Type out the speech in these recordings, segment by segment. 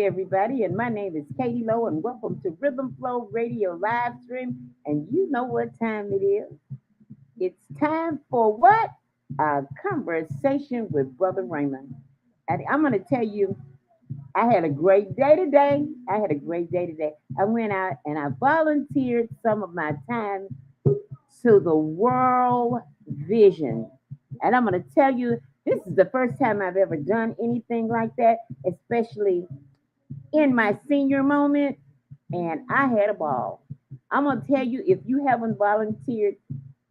everybody, and my name is Katie Lowe, and welcome to Rhythm Flow Radio live stream. And you know what time it is? It's time for what? A conversation with Brother Raymond. And I'm going to tell you, I had a great day today. I went out and I volunteered some of my time to the World Vision. And I'm going to tell you, this is the first time I've ever done anything like that, especially in my senior moment, and I had a ball. I'm gonna tell you, if you haven't volunteered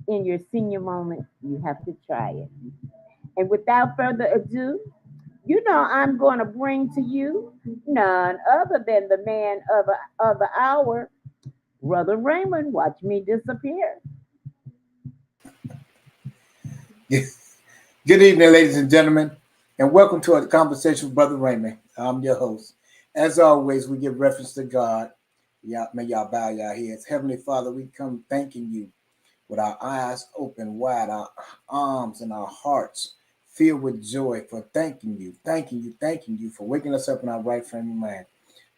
in your senior moment, you have to try it. And without further ado, I'm going to bring to you none other than the man of the hour, Brother Raymond. Watch me disappear. Good evening, ladies and gentlemen, and welcome to a conversation with Brother Raymond. I'm your host. As always, we give reference to God. May y'all bow your heads. Heavenly Father, we come thanking you with our eyes open wide, our arms and our hearts filled with joy for thanking you for waking us up in our right frame of mind.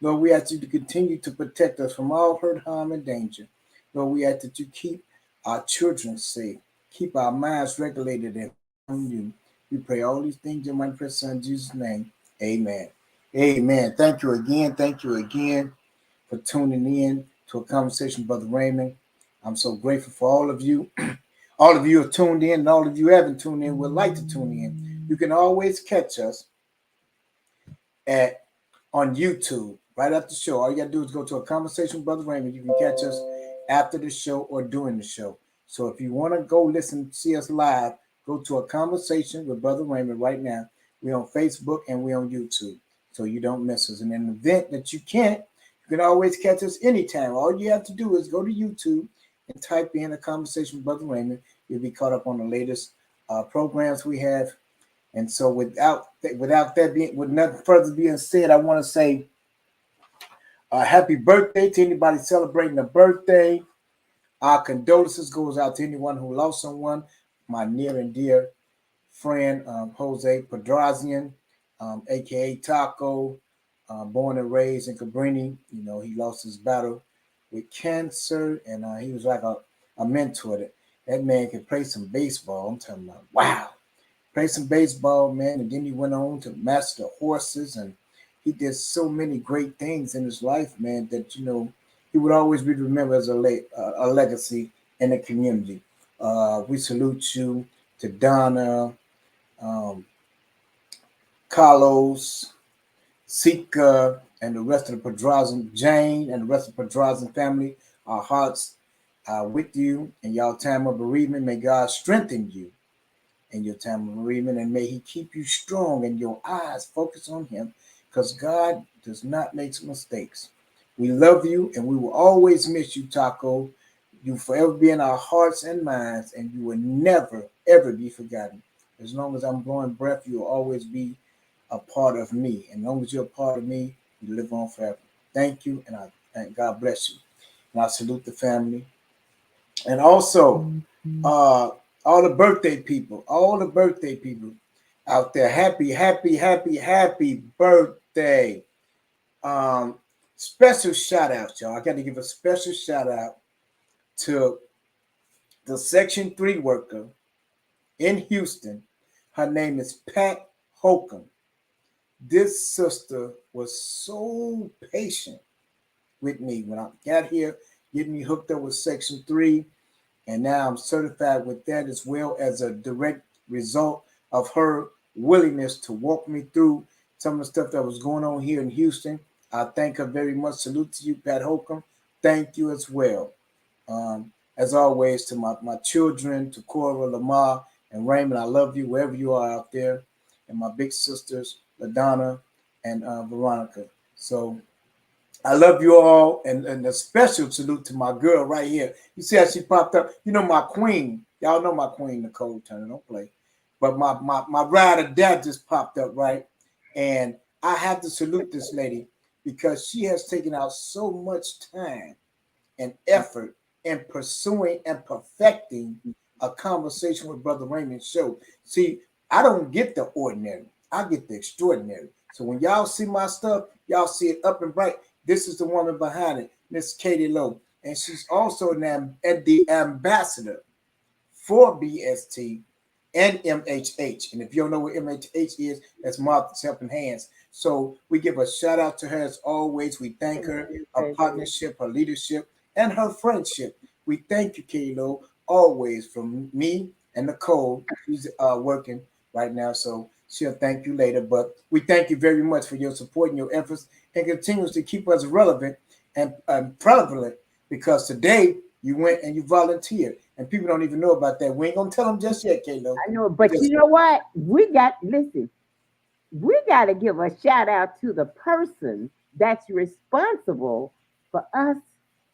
Lord, we ask you to continue to protect us from all hurt, harm, and danger. Lord, we ask that you keep our children safe, keep our minds regulated and on you. We pray all these things in my precious son Jesus' name. Amen. Amen. Thank you again. Thank you again for tuning in to a conversation with Brother Raymond. I'm so grateful for all of you. All of you are tuned in, and all of you haven't tuned in would like to tune in. You can always catch us at on YouTube right after the show. All you gotta do is go to a conversation with Brother Raymond. You can catch us after the show or during the show. So if you want to go listen, see us live, go to a conversation with Brother Raymond right now. We're on Facebook and we're on YouTube. So you don't miss us. And in the event that you can't, you can always catch us anytime. All you have to do is go to YouTube and type in a conversation with Brother Raymond. You'll be caught up on the latest programs we have. And so with nothing further being said, I want to say happy birthday to anybody celebrating a birthday. Our condolences goes out to anyone who lost someone. My near and dear friend, Jose Pedrazian, a.k.a. Taco, born and raised in Cabrini. You know, he lost his battle with cancer, and he was like a mentor. That man could play some baseball. I'm talking about, wow. Play some baseball, man, and then he went on to master horses, and he did so many great things in his life, man, that, he would always be remembered as a legacy in the community. We salute you to Donna, um, Carlos, Sika, and the rest of the Pedraza, Jane, and the rest of the Pedraza family. Our hearts are with you in y'all time of bereavement. May God strengthen you in your time of bereavement, and may He keep you strong and your eyes focus on Him, because God does not make mistakes. We love you, and we will always miss you, Taco. You forever be in our hearts and minds, and you will never, ever be forgotten. As long as I'm blowing breath, you will always be a part of me. And as long as you're a part of me, you live on forever. Thank you, and God bless you. And I salute the family. And also, uh, all the birthday people out there, happy birthday. Um, Special shout out, y'all. I got to give a special shout out to the Section 3 worker in Houston. Her name is Pat Holcomb. This sister was so patient with me when I got here, getting me hooked up with Section 3. And now I'm certified with that, as well as a direct result of her willingness to walk me through some of the stuff that was going on here in Houston. I thank her very much. Salute to you, Pat Holcomb. Thank you as well. As always, to my children, to Cora, Lamar, and Raymond, I love you wherever you are out there. And my big sisters, LaDonna and Veronica. So I love you all, and a special salute to my girl right here. You see how she popped up? You know, my queen. Y'all know my queen, Nicole Turner. Don't play. But my ride or die just popped up, right? And I have to salute this lady because she has taken out so much time and effort in pursuing and perfecting a conversation with Brother Raymond show. See, I don't get the ordinary. I get the extraordinary. So when y'all see my stuff, y'all see it up and bright. This is the woman behind it, Miss Katie Lowe. And she's also the ambassador for BST and MHH. And if you don't know what MHH is, that's Martha's Helping Hands. So we give a shout out to her as always. We thank her, her partnership, her leadership, and her friendship. We thank you, Kalo, always from me and Nicole. She's working right now, so she'll thank you later. But we thank you very much for your support and your efforts and continues to keep us relevant and prevalent because today you went and you volunteered, and people don't even know about that. We ain't gonna tell them just yet, Kalo. I know, but you know what? Listen, we got to give a shout out to the person that's responsible for us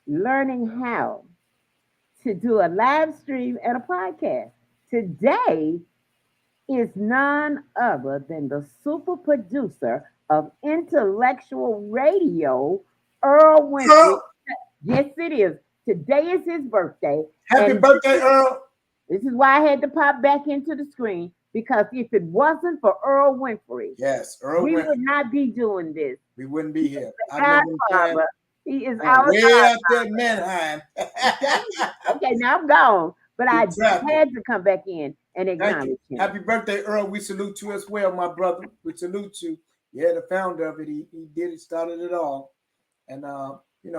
learning how to do a live stream and a podcast. Today is none other than the super producer of intellectual radio, Earl Winfrey. Earl, Yes, it is. Today is his birthday. happy And birthday, Earl. this is why I had to pop back into the screen because if it wasn't for Earl Winfrey, Yes, Earl we went. would not be doing this. We wouldn't be here. I Our remember him saying, father, he is our way God. out there in Manheim. Okay, okay, now I'm gone, but We I traveled. had to come back in and Thank you. acknowledge him. Happy birthday, Earl. We salute you as well, my brother. We salute you. Yeah, the founder of it. He did it, started it all. And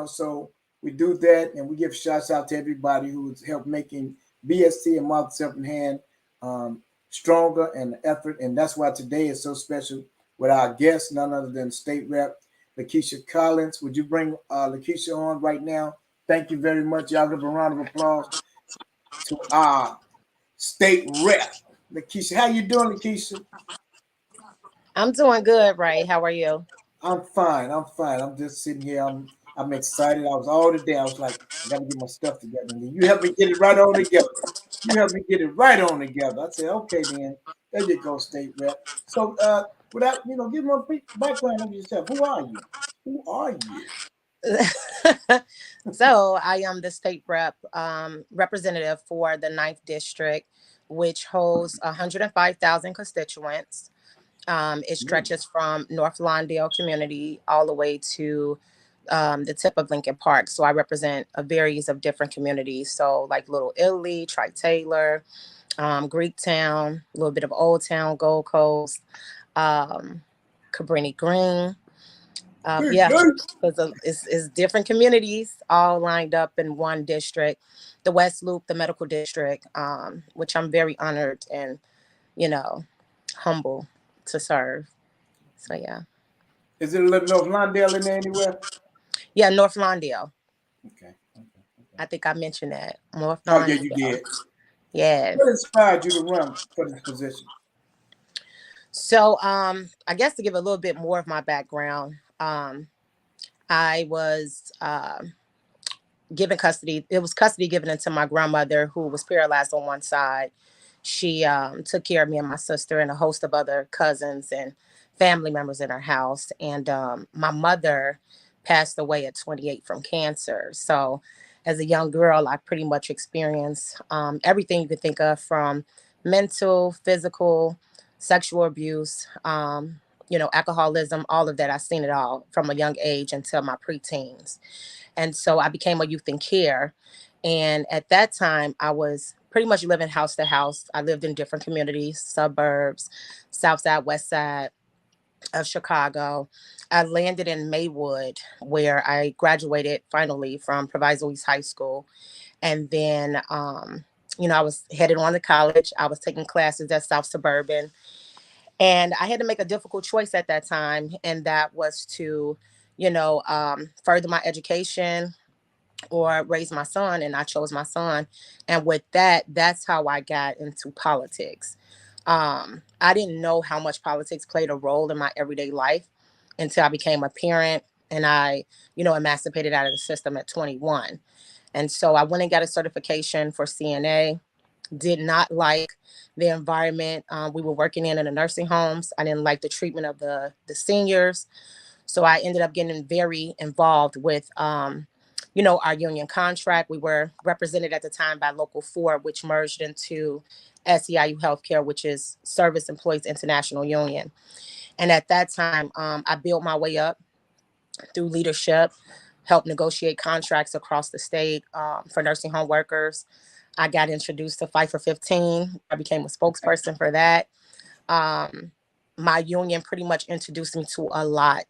so we do that and we give shouts out to everybody who's helped making BST and Martha's Helping Hand stronger and the effort. And that's why today is so special with our guest, none other than State Rep Lekisha Collins. Would you bring Lekisha on right now? Thank you very much. Y'all give a round of applause to our State Rep Lekisha. How you doing, Lekisha? I'm doing good, Ray. How are you? I'm fine. I'm fine. I'm just sitting here. I'm excited. I was all today. I was like, I gotta get my stuff together. And then you help me get it right on together. You help me get it right on together. I said, okay, then there you go, State Rep. So without give me a brief background of yourself. Who are you? Who are you? So I am the state representative for the 9th district, which holds 105,000 constituents. It Mm, stretches from North Lawndale community all the way to the tip of Lincoln Park. So I represent a various of different communities. So like Little Italy, Tri Taylor, Greektown, a little bit of Old Town, Gold Coast, um, Cabrini Green. good, Yeah, good. because it's different communities all lined up in one district, the West Loop, the medical district, which I'm very honored and, you know, humble to serve. So yeah. Is it a little North Lawndale in there anywhere? Yeah, North Lawndale. Okay. Okay. I think I mentioned that. North Oh yeah, you Lawndale. did. What Yes. inspired you to run for this position? So I guess to give a little bit more of my background, I was given custody. It was custody given into my grandmother, who was paralyzed on one side. She took care of me and my sister and a host of other cousins and family members in her house. And my mother passed away at 28 from cancer. So as a young girl, I pretty much experienced everything you could think of, from mental, physical, sexual abuse, alcoholism, all of that. I've seen it all from a young age until my preteens. And so I became a youth in care. And at that time, I was pretty much living house to house. I lived in different communities, suburbs, south side, west side of Chicago. I landed in Maywood, where I graduated finally from Proviso East High School. And then, I was headed on to college. I was taking classes at South Suburban. And I had to make a difficult choice at that time. And that was to, further my education or raise my son, and I chose my son. And with that, that's how I got into politics. I didn't know how much politics played a role in my everyday life until I became a parent and I, emancipated out of the system at 21. And so I went and got a certification for CNA. Did not like the environment we were working in the nursing homes. I didn't like the treatment of the seniors. So I ended up getting very involved with, our union contract. We were represented at the time by Local 4, which merged into SEIU Healthcare, which is Service Employees International Union. And at that time, I built my way up through leadership, helped negotiate contracts across the state for nursing home workers. I got introduced to Fight for 15. I became a spokesperson for that. Um, my union pretty much introduced me to a lot.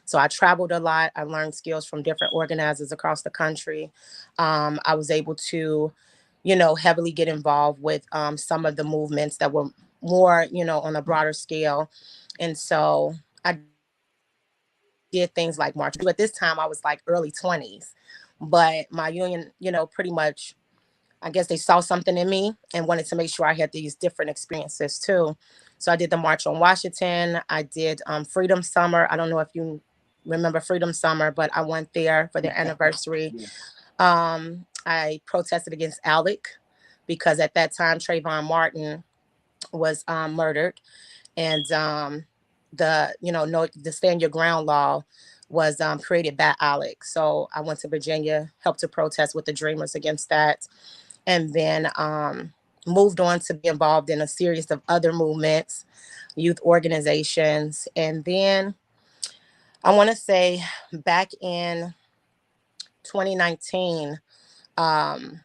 So I traveled a lot. I learned skills from different organizers across the country. I was able to, heavily get involved with some of the movements that were more, on a broader scale. And so I did things like march. At this time, I was like early 20s, but my union, pretty much I guess they saw something in me and wanted to make sure I had these different experiences too. So I did the March on Washington. I did Freedom Summer. I don't know if you remember Freedom Summer, but I went there for their anniversary. Yeah. I protested against ALEC because at that time Trayvon Martin was murdered, and the no the stand your ground law was created by ALEC. So I went to Virginia, helped to protest with the Dreamers against that, and then moved on to be involved in a series of other movements, youth organizations. And then I want to say back in 2019, um,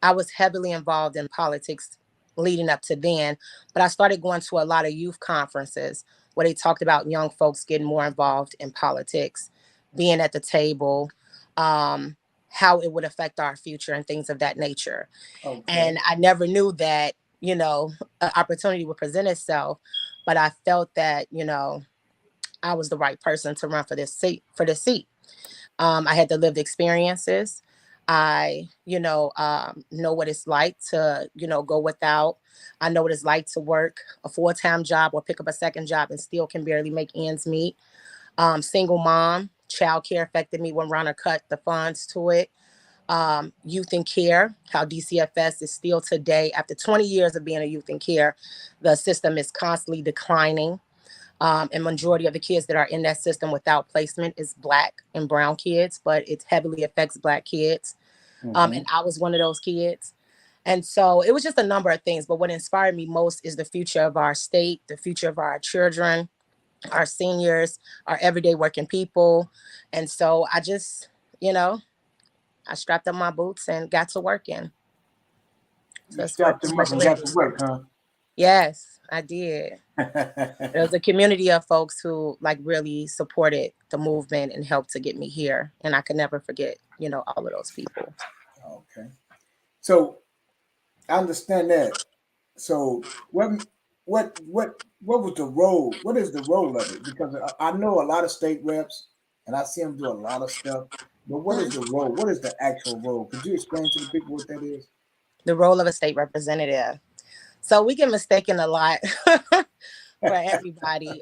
I was heavily involved in politics leading up to then, but I started going to a lot of youth conferences where they talked about young folks getting more involved in politics, being at the table, um, how it would affect our future and things of that nature. Okay. And I never knew that, an opportunity would present itself, but I felt that, I was the right person to run for this seat. I had the lived experiences. I, know what it's like to, go without. I know what it's like to work a full-time job or pick up a second job and still can barely make ends meet. Single mom, childcare affected me when Ronna cut the funds to it. Youth in care, how DCFS is still today, after 20 years of being a youth in care, the system is constantly declining. And majority of the kids that are in that system without placement is Black and brown kids, but it heavily affects Black kids. Mm-hmm. And I was one of those kids. And so it was just a number of things. But what inspired me most is the future of our state, the future of our children, our seniors, our everyday working people. And so I just, you know, I strapped up my boots and got to working. So You that's what strapped pretty them up much and led got me to to. work, huh? Yes, I did. There was a community of folks who like really supported the movement and helped to get me here. And I could never forget, all of those people. Okay. So I understand that. So what was the role? What is the role of it? Because I know a lot of state reps, and I see them do a lot of stuff. But what is Mhm. the role? What is the actual role? Could you explain to the people what that is? The role of a state representative. So we get mistaken a lot for everybody.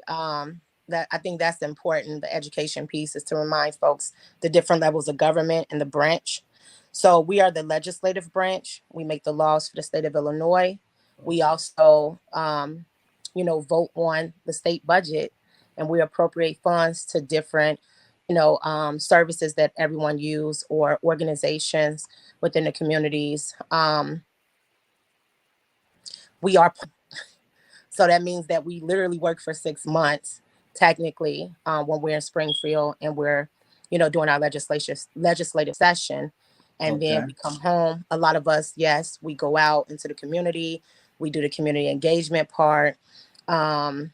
That I think that's important. The education piece is to remind folks the different levels of government and the branch. So we are the legislative branch. We make the laws for the state of Illinois. We also, vote on the state budget, and we appropriate funds to different, services that everyone use or organizations within the communities. We are So that means that we literally work for 6 months, technically, when we're in Springfield and we're, doing our legislative session, and then Okay. we come home. A lot of us, yes, we go out into the community. We do the community engagement part, um,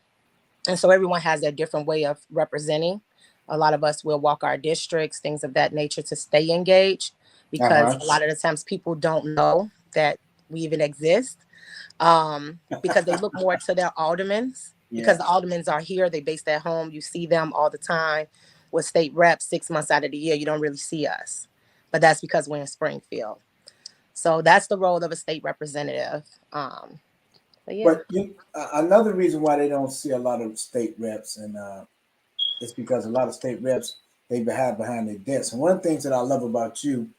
and so everyone has their different way of representing. A lot of us will walk our districts, things of that nature, to stay engaged, because Uh-huh. a lot of the times people don't know that we even exist, because they look more to their aldermans, because Yeah. the aldermans are here, they based at home, you see them all the time. With state reps, 6 months out of the year, you don't really see us. But that's because we're in Springfield. So that's the role of a state representative. But yeah. But another reason why they don't see a lot of state reps, and it's because a lot of state reps they hide behind their desks. And one of the things that I love about you,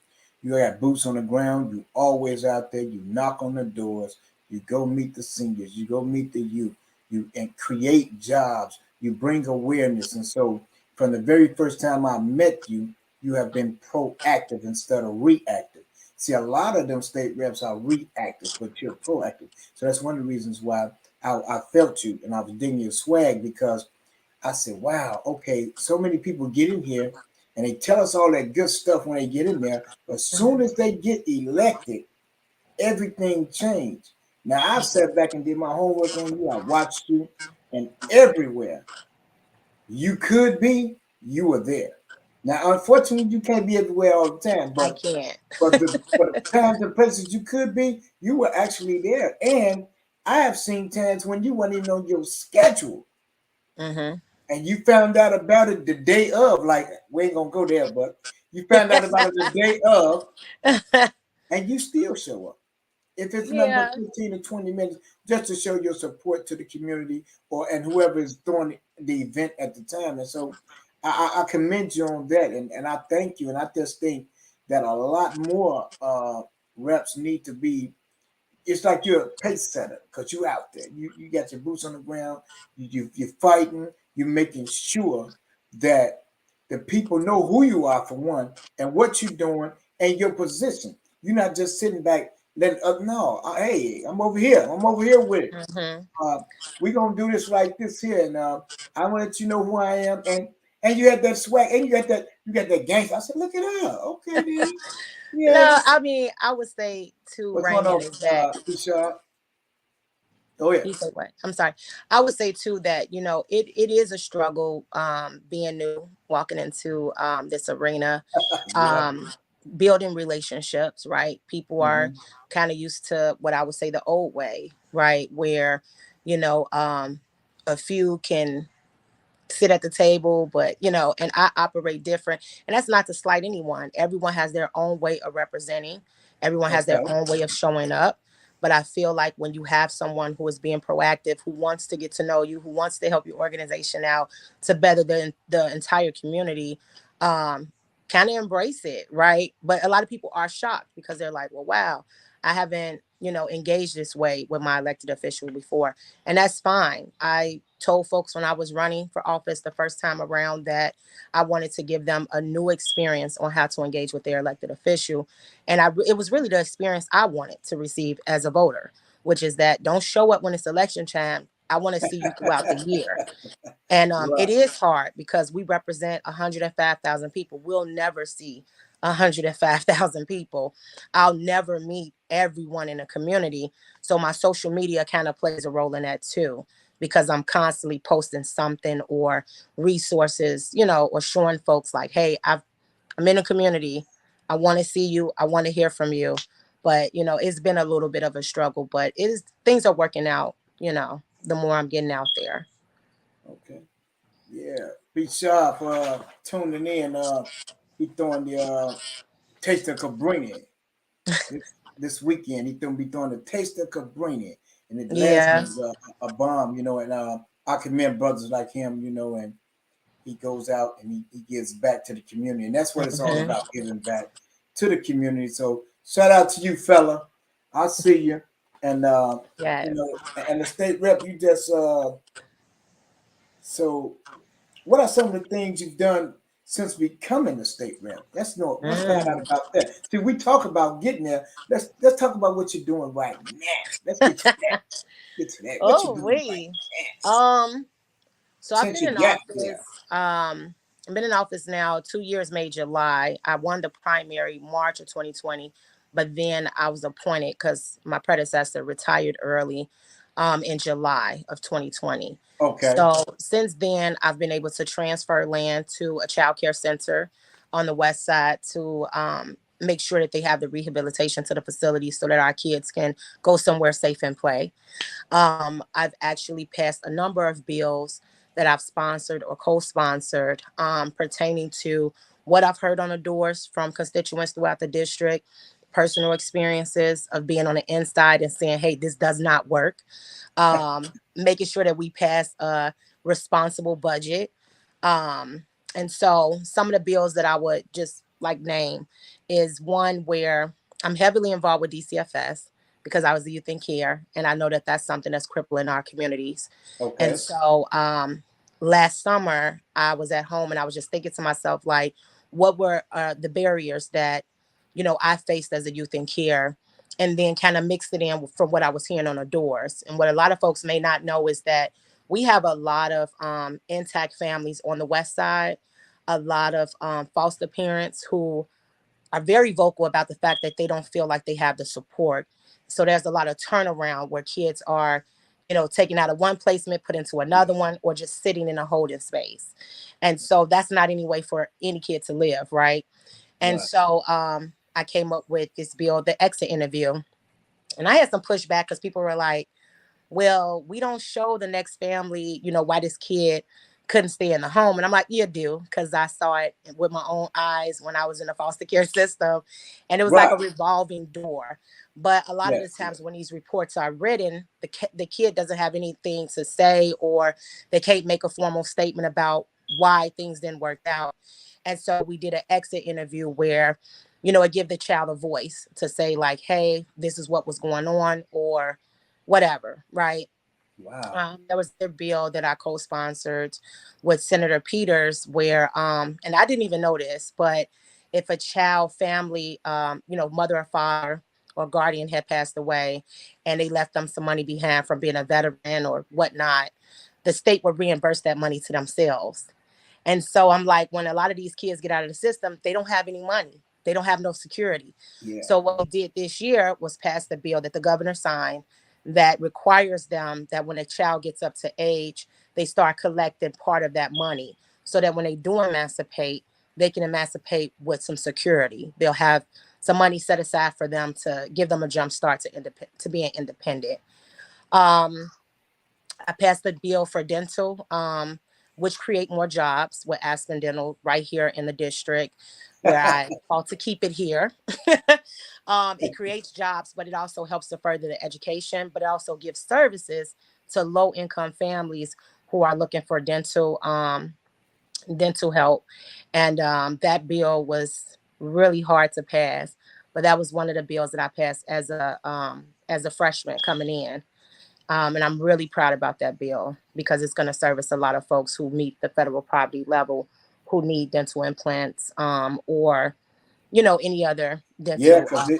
you got boots on the ground. You always out there. You knock on the doors. You go meet the seniors. You go meet the youth. You and create jobs. You bring awareness. And so, from the very first time I met you, you have been proactive instead of reactive. See, a lot of them state reps are reactive, but you're proactive. So that's one of the reasons why I felt you and I was digging your swag because I said, wow, okay, so many people get in here and they tell us all that good stuff when they get in there. But as soon as they get elected, everything changed. Now, I sat back and did my homework on you. I watched you, and everywhere you could be, you were there. Now, unfortunately, you can't be everywhere all the time, I but can't. the times and places you could be, you were actually there. And I have seen times when you weren't even on your schedule Mm-hmm. and you found out about it the day of. Like, we ain't gonna go there, but you found out about it the day of, and you still show up. If it's nothing but Yeah. 15 or 20 minutes, just to show your support to the community or and whoever is throwing the event at the time. And so I commend you on that, and I thank you. And I just think that a lot more reps need to be. It's like you're a pace setter because you're out there. You got your boots on the ground. You're fighting. You're making sure that the people know who you are for one and what you're doing and your position. You're not just sitting back letting no. Hey, I'm over here. I'm over here with it. Mm-hmm. Uh, we're gonna do this like this here, and I want to let you know who I am. And you had that swag, and you got that gangster. I said, look at her. Okay, then. Yeah. No, I mean, I would say too, What's going Raymond, on, is that Keisha? Oh yeah. you say what? I'm sorry. I would say too that, it is a struggle being new, walking into this arena, Yeah. um building relationships, right? People are Hmm. kind of used to what I would say the old way, right? Where, you know, um a few can sit at the table, but and I operate different. And that's not to slight anyone. Everyone has their own way of representing, everyone has their Okay. own way of showing up. But I feel like when you have someone who is being proactive, who wants to get to know you, who wants to help your organization out to better the entire community, um kind of embrace it, right? But a lot of people are shocked because they're like, well, wow, I haven't engaged this way with my elected official before. And that's fine. I told folks when I was running for office the first time around that I wanted to give them a new experience on how to engage with their elected official. And it was really the experience I wanted to receive as a voter, which is that don't show up when it's election time. I want to see you throughout the year. And it Right. is hard because we represent 105,000 people. We'll never see 105,000 people. I'll never meet everyone in a community. So my social media kind of plays a role in that too, because I'm constantly posting something or resources, or showing folks like, hey, I'm in a community. I want to see you. I want to hear from you. But, it's been a little bit of a struggle, but things are working out, the more I'm getting out there. Okay. Yeah. Be sharp tuning in. He throwing the taste of Cabrini this weekend. He gonna be throwing the taste of Cabrini, and the last Yeah. one was a bomb. And I commend brothers like him. And he goes out and he gives back to the community, and that's what it's all Mhm. about, giving back to the community. So shout out to you, fella. I see you, and Yes. and the state rep. You just so what are some of the things you've done since becoming a state rep? Let's find out Mm. about that. See, we talk about getting there. Let's talk about what you're doing right now. Let's get to that. Get to that. What you Oh, doing right we. now Um. So I've since been you in got there? office. I've been in office now 2 years, May, July. I won the primary March of 2020, but then I was appointed because my predecessor retired early, in July of 2020. Okay. So since then, I've been able to transfer land to a child care center on the west side to make sure that they have the rehabilitation to the facility so that our kids can go somewhere safe and play. I've actually passed a number of bills that I've sponsored or co-sponsored, pertaining to what I've heard on the doors from constituents throughout the district, personal experiences of being on the inside and saying, hey, this does not work. Making sure that we pass a responsible budget. Um, and so some of the bills that I would just like name is one where I'm heavily involved with DCFS because I was a youth in care, and I know that that's something that's crippling our communities. And Okay. so last summer, I was at home and I was just thinking to myself, like, what were the barriers that, I faced as a youth in care? And then kind of mixed it in from what I was hearing on the doors. And what a lot of folks may not know is that we have a lot of intact families on the west side, a lot of foster parents who are very vocal about the fact that they don't feel like they have the support. So there's a lot of turnaround where kids are, taken out of one placement, put into another one, or just sitting in a holding space. And so that's not any way for any kid to live, right? And Right. so I came up with this bill, the exit interview. And I had some pushback because people were like, well, we don't show the next family, why this kid couldn't stay in the home. And I'm like, you do, because I saw it with my own eyes when I was in the foster care system. And it was like a Right. revolving door. But a lot of the Yes. times when these reports are written, the kid doesn't have anything to say, or they can't make a formal statement about why things didn't work out. And so we did an exit interview where, it give the child a voice to say like, hey, this is what was going on, or whatever, right? Wow. There was a bill that I co-sponsored with Senator Peters where, and I didn't even know this, but if a child family, mother or father or guardian had passed away and they left them some money behind from being a veteran or whatnot, the state would reimburse that money to themselves. And so I'm like, when a lot of these kids get out of the system, they don't have any money. They don't have no security. Yeah. So what we did this year was pass the bill that the governor signed that requires them that when a child gets up to age, they start collecting part of that money so that when they do emancipate, they can emancipate with some security. They'll have some money set aside for them to give them a jump start to being independent. Um, I passed the bill for dental, which create more jobs with Aspen Dental right here in the district where I fought to keep it here. It creates jobs, but it also helps to further the education, but it also gives services to low income families who are looking for dental help. And that bill was really hard to pass, but that was one of the bills that I passed as a freshman coming in. And I'm really proud about that bill because it's going to service a lot of folks who meet the federal poverty level who need dental implants, or, any other Yeah, dental. because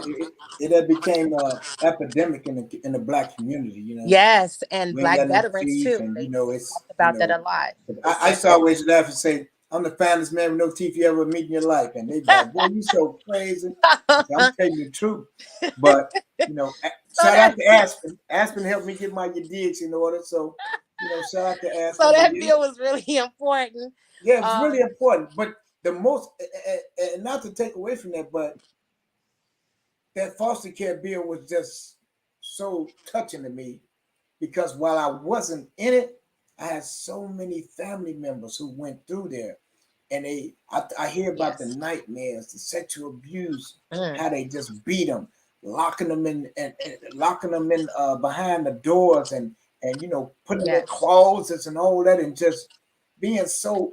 it had became epidemic in the black community. Yes. And We ain't Black got no veterans teeth, too. and They it's talked about that a lot. They I said used to always laugh and say, I'm the finest man with no teeth you ever meet in your life. And they be like, boy, you so crazy. I said, I'm that. telling you the truth. But, so shout out that to Aspen. Aspen helped me get my digs in order. So, shout out to so Aspen. But that bill was really important. yeah, it was really Um, important. But the most, and not to take away from that, but that foster care bill was just so touching to me because while I wasn't in it, I had so many family members who went through there, and I hear about the yes. nightmares, the sexual abuse, Mm, how they just beat them, locking them in and locking them in behind the doors, and putting them in yes. closets and all that, and just being so.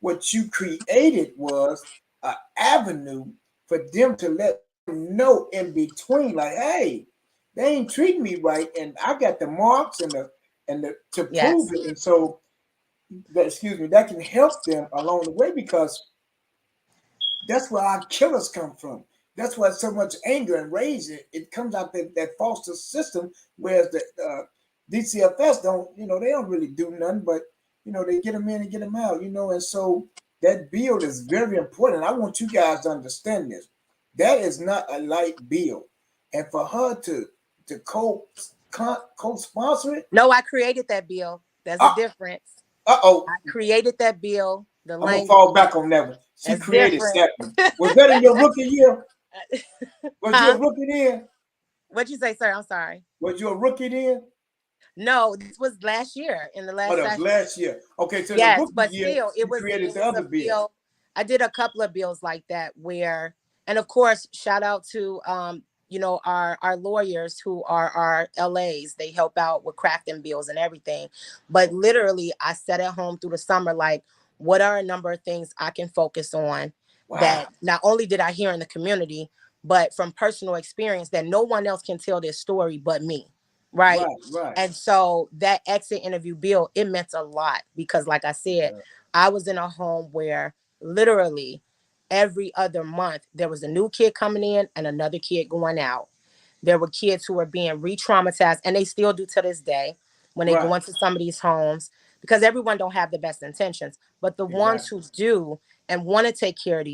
What you created was an avenue for them to let them know in between, like, hey, they ain't treating me right, and I got the marks and the to prove Yes. it, and so that, excuse me, that can help them along the way because that's where our killers come from. That's why so much anger and rage it comes out that foster system, whereas the DCFS don't, they don't really do nothing, but they get them in and get them out, and so that bill is very important. I want you guys to understand this. That is not a light bill, and for her to co-sponsor it, No, I created that bill. There's a uh difference. oh, I created that bill. The I'm gonna language fall back on that one. She is created different. that one. Was that in your rookie year? Was you a Huh? rookie then? What'd you say, sir? I'm sorry. Was you a rookie then? No, this was last year in the Oh, last that was session. last year. Okay, so in the Yes, rookie but year, still, it you was created it the was a other bill. bill. I did a couple of bills like that where, and of course, shout out to our lawyers who are our LAs. They help out with crafting bills and everything. But literally, I sat at home through the summer, like, what are a number of things I can focus on Wow. that not only did I hear in the community, but from personal experience that no one else can tell this story but me, right? Right, right. And so that exit interview bill, it meant a lot because, like I said, Yeah. I was in a home where literally every other month there was a new kid coming in and another kid going out. There were kids who were being re-traumatized, and they still do to this day. when they go Right. into some of these homes, because everyone don't have the best intentions, but the ones Exactly. who do and want to take care of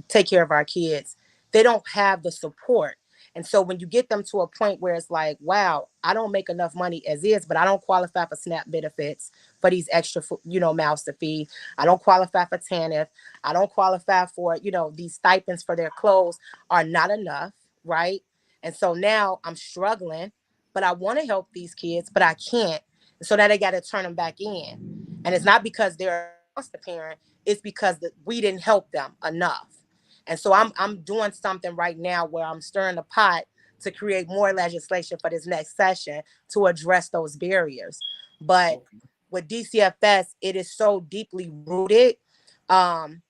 take care of our kids, they don't have the support. And so when you get them to a point where it's like, wow, I don't make enough money as is, but I don't qualify for SNAP benefits for these extra, mouths to feed. I don't qualify for TANF. I don't qualify for, these stipends for their clothes are not enough, right? And so now I'm struggling, but I want to help these kids, but I can't. So now they got to turn them back in. And it's not because they're a foster parent, it's because we didn't help them enough. And so I'm doing something right now where I'm stirring the pot to create more legislation for this next session to address those barriers. But Okay. with DCFS, it is so deeply rooted, um,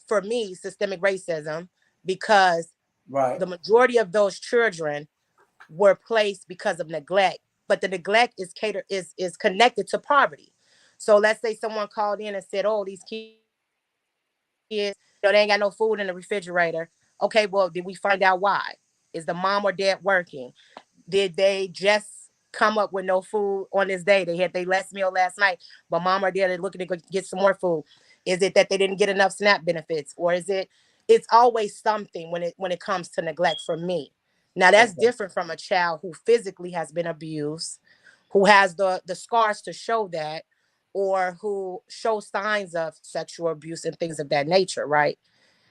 for me, systemic racism, because Right. the majority of those children were placed because of neglect, but the neglect is connected to poverty. So let's say someone called in and said, "Oh, these kids, they ain't got no food in the refrigerator." Okay, well, did we find out why? Is the mom or dad working? Did they just come up with no food on this day? They had their last meal last night, but mom or dad are looking to go get some more food. Is it that they didn't get enough SNAP benefits, or is it? It's always something when it comes to neglect for me. Now that's Okay. different from a child who physically has been abused, who has the scars to show that, or who shows signs of sexual abuse and things of that nature, right?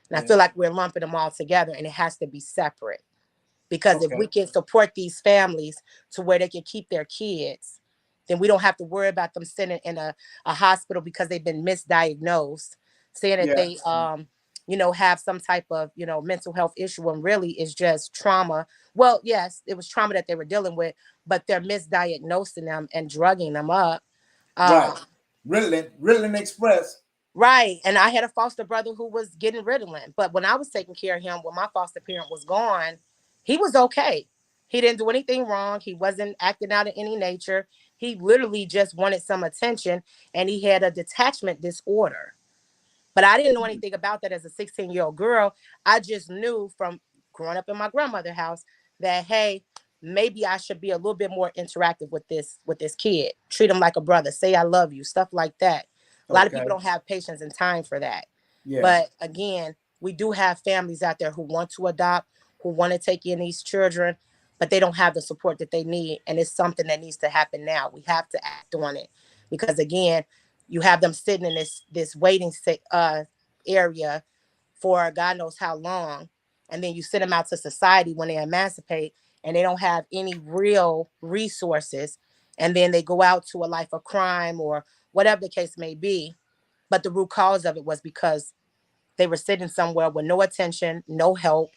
And I Yeah. feel like we're lumping them all together, and it has to be separate, because if we Okay. can support these families to where they can keep their kids, then we don't have to worry about them sitting in a hospital because they've been misdiagnosed, saying that Yeah. they have some type of mental health issue, when really it's just trauma. Well, yes, it was trauma that they were dealing with, but they're misdiagnosing them and drugging them up. Right. um, Ritalin Express. Right. And I had a foster brother who was getting Ritalin. But when I was taking care of him, when my foster parent was gone, he was okay. He didn't do anything wrong. He wasn't acting out in any nature. He literally just wanted some attention, and he had a detachment disorder. But I didn't know anything about that as a 16-year-old girl. I just knew from growing up in my grandmother's house that, hey, maybe I should be a little bit more interactive with this kid. Treat him like a brother. Say I love you. Stuff like that. A lot of people Okay. don't have patience and time for that. Yeah. But again, we do have families out there who want to adopt, who want to take in these children, but they don't have the support that they need. And it's something that needs to happen now. We have to act on it, because again, you have them sitting in this waiting area for God knows how long, and then you send them out to society when they emancipate, and they don't have any real resources, and then they go out to a life of crime or whatever the case may be. But the root cause of it was because they were sitting somewhere with no attention, no help,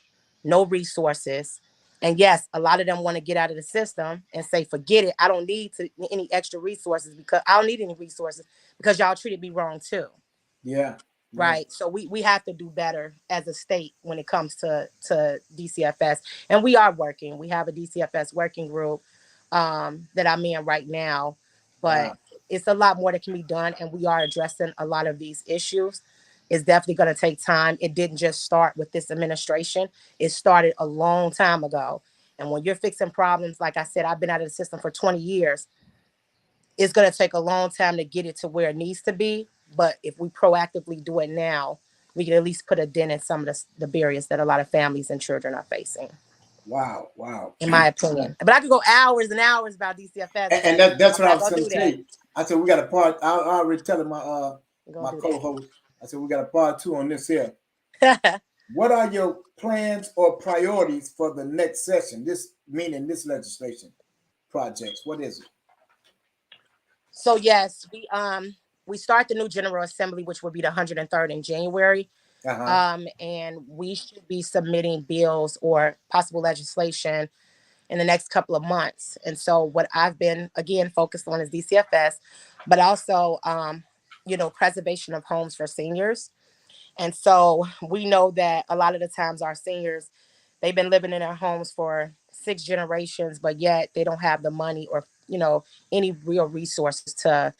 no resources. And yes, a lot of them want to get out of the system and say, forget it. I don't need any extra resources, because I don't need any resources because y'all treated me wrong too. Yeah. Yeah. Right. So we have to do better as a state when it comes to DCFS. And we are working. We have a DCFS working group that I'm in right now. But Wow. it's a lot more that can be done, and we are addressing a lot of these issues. It's definitely going to take time. It didn't just start with this administration. It started a long time ago. And when you're fixing problems, like I said, I've been out of the system for 20 years. It's going to take a long time to get it to where it needs to be. But if we proactively do it now, we can at least put a dent in some of the barriers that a lot of families and children are facing, Wow. Wow. in my opinion. But I could go hours and hours about DCFS, And but that's I'm what I not was going to going do to tell that. you. I said we got a part. I already telling I'm my going to do co-host. I said we got a part two on this here. that. What are your plans or priorities for the next session? This meaning this legislation projects. What is it? So yes, we start the new General Assembly, which will be the 103rd in January. Uh huh. And we should be submitting bills or possible legislation in the next couple of months. And so what I've been again focused on is DCFS, but also preservation of homes for seniors. And so we know that a lot of the times our seniors, they've been living in their homes for 6 generations, but yet they don't have the money or any real resources to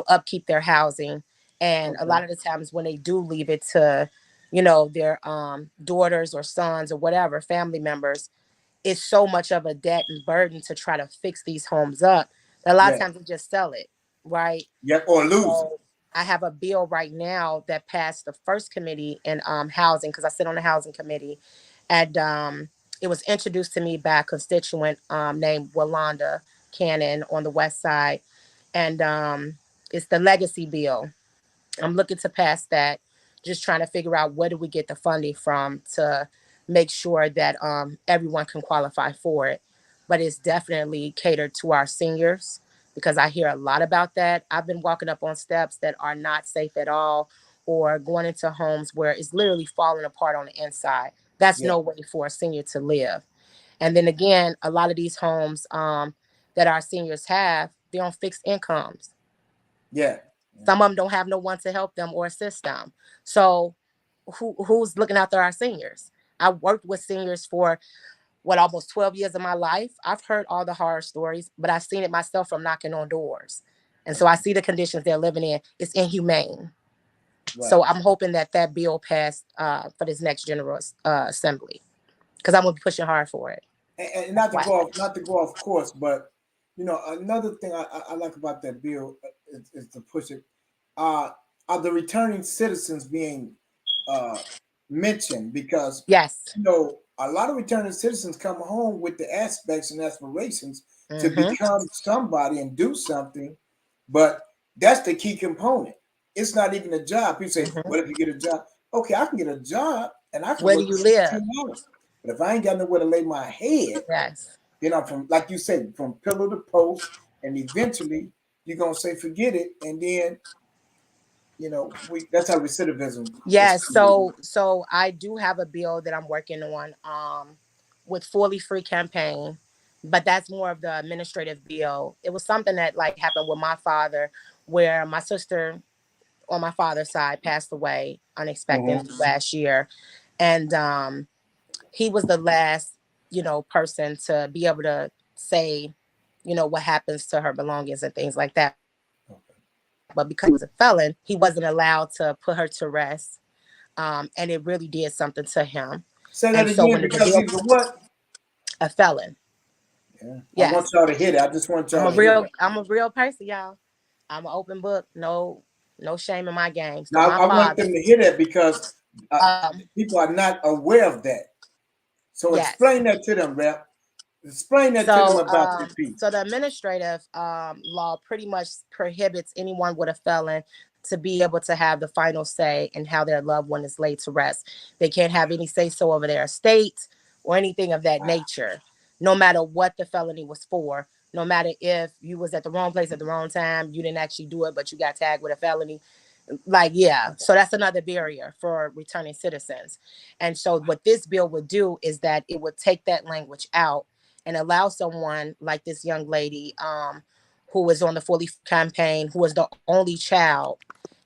upkeep their housing. And a Okay. lot of the times when they do leave it to their daughters or sons or whatever family members, it's so much of a debt and burden to try to fix these homes up A lot of Yeah. times they just sell it, right? Yep. Or lose it. So I have a bill right now that passed the first committee in housing, because I sit on the housing committee, and it was introduced to me by a constituent named Walanda Cannon on the west side, and it's the legacy bill. I'm looking to pass that, just trying to figure out where do we get the funding from to make sure that everyone can qualify for it. But it's definitely catered to our seniors, because I hear a lot about that. I've been walking up on steps that are not safe at all, or going into homes where it's literally falling apart on the inside. That's Yeah. no way for a senior to live. And then again, a lot of these homes that our seniors have, they're on fixed incomes. Yeah. Some of them don't have no one to help them or assist them. So who's looking after our seniors? I worked with seniors for almost 12 years of my life. I've heard all the horror stories, but I've seen it myself from knocking on doors. And so I see the conditions they're living in. It's inhumane. Right. So I'm hoping that that bill passed for this next general assembly, because I'm gonna be pushing hard for it. And That's not to why. go off course, but another thing I like about that bill is to push it. Uh, are the returning citizens being uh, mentioned? Because Yes. a lot of returning citizens come home with the aspects and aspirations to Mm-hmm. become somebody and do something, but that's the key component. It's not even a job. People say, Mm-hmm. "What if you get a job?" Okay, I can get a job and I can Where do work you live? 16 hours, but if I ain't got nowhere to lay my head, Yes. from like you said, from pillar to post, and eventually you're gonna say, "Forget it," and then we that's how recidivism is Yes, created. so I do have a bill that I'm working on with Fully Free campaign, but that's more of the administrative bill. It was something that like happened with my father, where my sister on my father's side passed away Mm-hmm. unexpectedly last year, and he was the last, person to be able to say, what happens to her belongings and things like that. But because he was a felon, he wasn't allowed to put her to rest, and it really did something to him. Say that And so again when the because bill, he's a what? a felon, Yeah. I want yes, y'all to hit it. I just want y'all to hit it. I'm a real person, y'all. I'm an open book, no shame in my game. So Now my I want father, them to hear that because uh, um, people are not aware of that. So yes. explain that to them, Rep. Explain that to them So, about their piece. so the administrative law pretty much prohibits anyone with a felon to be able to have the final say in how their loved one is laid to rest. They can't have any say so over their estate or anything of that nature, no matter what the felony was for. No matter if you was at the wrong place at the wrong time, you didn't actually do it, but you got tagged with a felony. Like, yeah, so that's another barrier for returning citizens. And so what this bill would do is that it would take that language out and allow someone like this young lady, who was on the Fully campaign, who was the only child,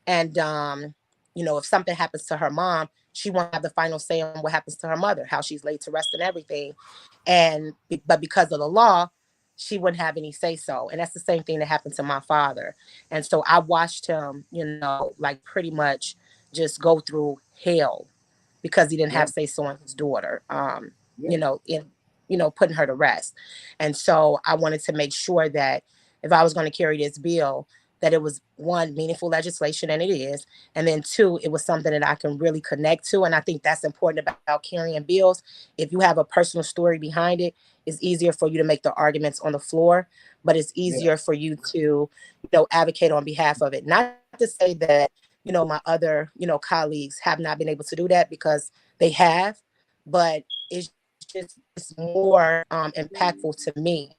and if something happens to her mom, she won't have the final say on what happens to her mother, how she's laid to rest and everything. But because of the law, she wouldn't have any say so. And that's the same thing that happened to my father. And so I watched him, like pretty much just go through hell because he didn't Yeah, have say so on his daughter, yeah, in putting her to rest. And so I wanted to make sure that if I was going to carry this bill, that it was one, meaningful legislation, and it is, and then two, it was something that I can really connect to. And I think that's important about carrying bills. If you have a personal story behind it, it's easier for you to make the arguments on the floor, but it's yeah, easier for you to, advocate on behalf of it. Not to say that, my other, colleagues have not been able to do that, because they have, but it's more impactful to me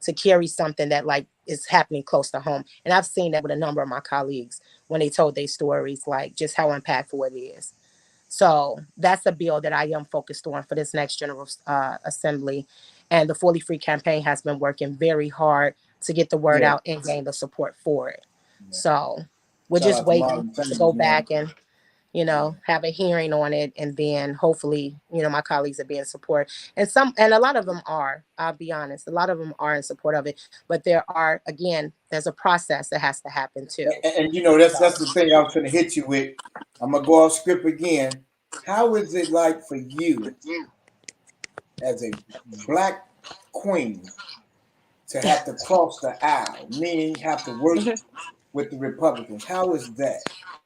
to carry something that like is happening close to home. And I've seen that with a number of my colleagues when they told their stories, like just how impactful it is. So that's a bill that I am focused on for this next General Assembly. And the Fully Free campaign has been working very hard to get the word yeah, out and gain the support for it. yeah. So we're Shout just out to waiting Martin to Chambers, go man. back and, Yeah, have a hearing on it. And then hopefully, my colleagues are being support. And a lot of them are, I'll be honest, a lot of them are in support of it. But there's a process that has to happen too. and that's the thing I was going to hit you with. I'm gonna go off script again. How is it like for you as a black queen to have to cross the aisle, meaning have to work Mhm. with the Republicans. How is that?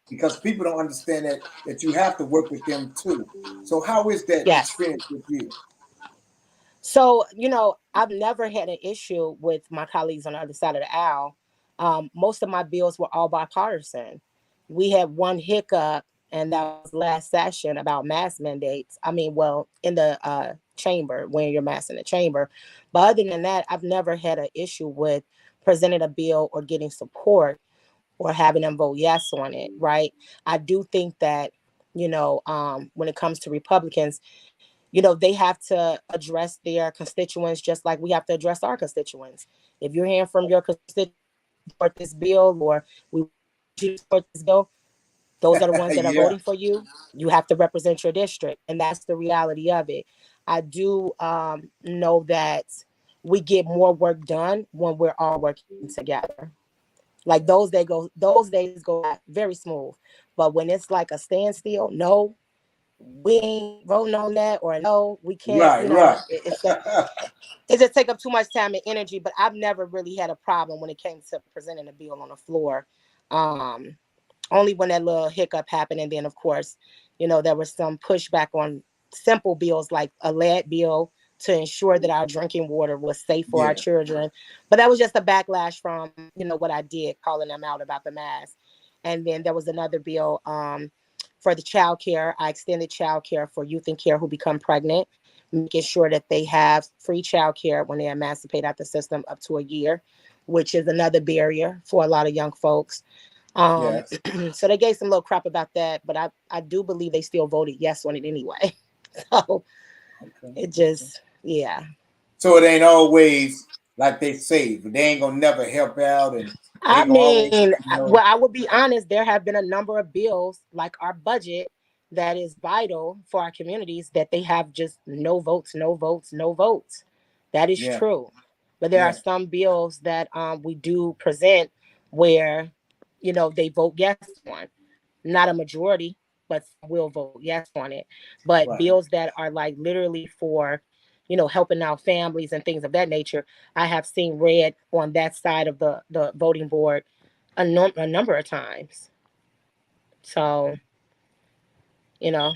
Because people don't understand that you have to work with them too. So how is that Yes. experience with you? So, I've never had an issue with my colleagues on the other side of the aisle. Most of my bills were all bipartisan. We had one hiccup, and that was last session about mask mandates. I mean, well, in the chamber, wearing your mask in the chamber. But other than that, I've never had an issue with presenting a bill or getting support or having them vote yes on it, right? I do think that, when it comes to Republicans, they have to address their constituents just like we have to address our constituents. If you're hearing from your constituents support this bill or we want you to support this bill, those are the ones that are Yeah, voting for you. You have to represent your district, and that's the reality of it. I do know that we get more work done when we're all working together. Like those days go by very smooth. But when it's like a standstill, no, we ain't voting on that, or no, we can't, right, right. it just take up too much time and energy. But I've never really had a problem when it came to presenting a bill on the floor. Um, Only when that little hiccup happened. And then, of course, there was some pushback on simple bills like a lead bill to ensure that our drinking water was safe for our Yeah, children. But that was just a backlash from, what I did, calling them out about the mask. And then there was another bill for the child care. I extended child care for youth in care who become pregnant, making sure that they have free child care when they emancipate out the system up to a year, which is another barrier for a lot of young folks. um, yes. so they gave some little crap about that, but I do believe they still voted yes on it anyway. So Okay, it okay. just, yeah. So it ain't always like they say, but they ain't gonna never help out, and they I ain't gonna always, mean, well, I would be honest, there have been a number of bills like our budget that is vital for our communities that they have just no votes, no votes, no votes. That is yeah, true. But there are yeah, some bills that we do present where, they vote yes on. Not a majority, but some will vote yes on it. But right. bills that are like literally for, helping out families and things of that nature, I have seen red on that side of the voting board a number of times. So, you know,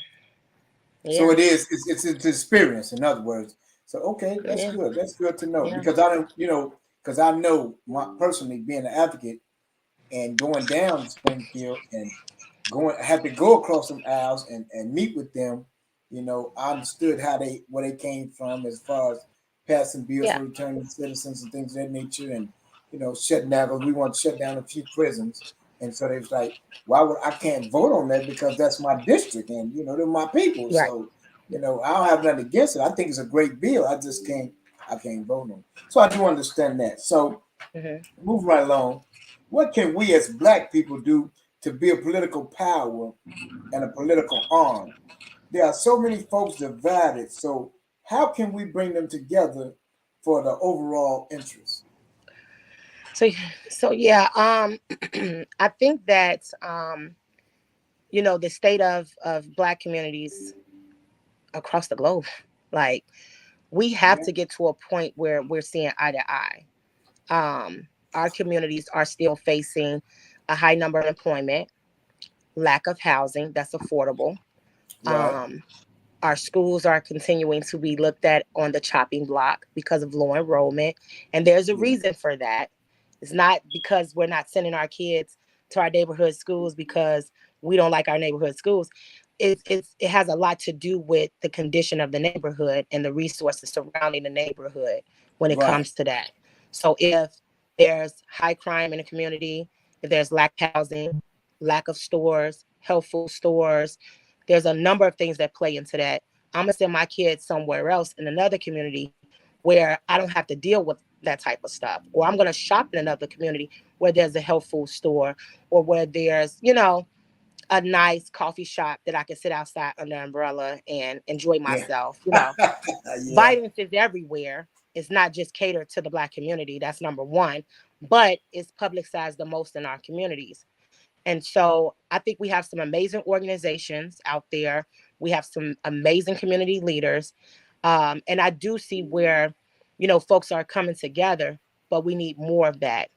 So yeah, it is. It's experience. In other words. So okay, that's yeah, good. That's good to know yeah, because I don't, because I know my personally being an advocate and going down to Springfield and I had to go across some aisles and meet with them. I understood where they came from as far as passing bills yeah, for returning citizens and things of that nature, and shutting down because we want to shut down a few prisons, and so they was like, why would I can't vote on that because that's my district and they're my people, right. so I don't have nothing against it. I think it's a great bill. I can't vote on it. So I do understand that. So Hmm. move right along. What can we as Black people do to build political power and a political arm? There are so many folks divided. So how can we bring them together for the overall interest? So, so yeah, I think that the state of Black communities across the globe, like we have Yeah, to get to a point where we're seeing eye to eye. Our communities are still facing a high number of employment, lack of housing that's affordable. right. Um, our schools are continuing to be looked at on the chopping block because of low enrollment. And there's a Yeah, reason for that. It's not because we're not sending our kids to our neighborhood schools because we don't like our neighborhood schools. It has a lot to do with the condition of the neighborhood and the resources surrounding the neighborhood when it right. comes to that. So if there's high crime in the community, if there's lack of housing, lack of stores, health food stores, there's a number of things that play into that. I'm gonna send my kids somewhere else in another community where I don't have to deal with that type of stuff. Or I'm gonna shop in another community where there's a health food store or where there's, a nice coffee shop that I can sit outside under an umbrella and enjoy Yeah, myself. yeah, Violence is everywhere. It's not just catered to the Black community. That's number one, but it's publicized the most in our communities. And so I think we have some amazing organizations out there. We have some amazing community leaders. And I do see where, folks are coming together. but we need more of that.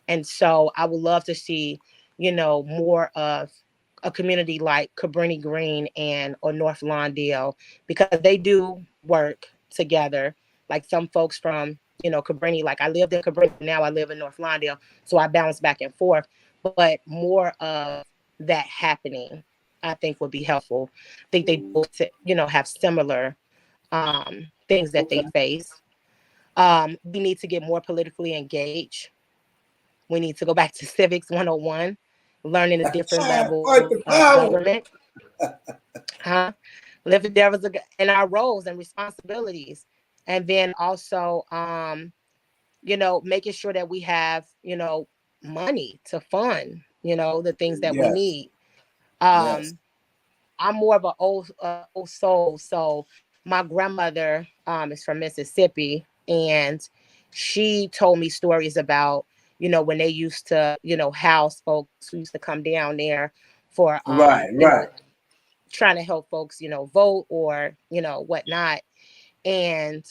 And so I would love to see, more of a community like Cabrini Green and or North Lawndale, because they do work together. Like some folks from, Cabrini, like I lived in Cabrini, now I live in North Lawndale. So I bounce back and forth. But more of that happening, I think would be helpful. I think they both, have similar things that they Okay. face. We need to get more politically engaged. We need to go back to Civics 101, learning the different Fight levels the of power. government, huh? Live endeavors in our roles and responsibilities. And then also, making sure that we have, money to fund, the things that we Yes. need. Yes. Um, I'm more of an old soul. So my grandmother is from Mississippi, and she told me stories about, when they used to, house folks who used to come down there for, Right. Right. trying to help folks, vote or, whatnot. And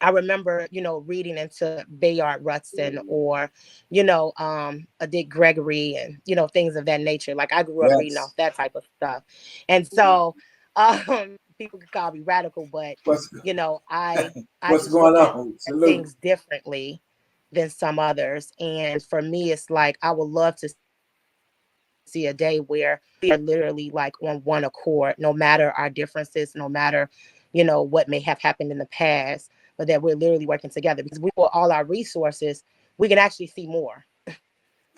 I remember, reading into Bayard Rustin or, a Dick Gregory and, things of that nature. Like I grew up reading Yes. off that type of stuff. And so people could call me radical, but, What's I what's just going look on? at Salute. things differently than some others. And for me, it's like I would love to see a day where we are literally like on one accord, no matter our differences, no matter, what may have happened in the past, but that we're literally working together, because we put all our resources, we can actually see more.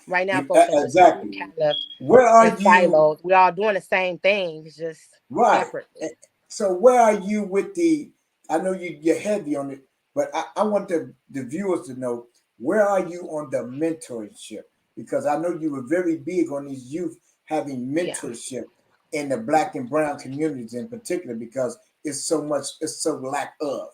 Right now, folks are just Exactly. kind of Where in are you? silos. We're all doing the same thing, it's just Right. separately. So where are you with the? I know you're heavy on it, but I want the viewers to know, where are you on the mentorship? Because I know you were very big on these youth having Yeah. mentorship in the black and brown communities in particular, because it's so lack of.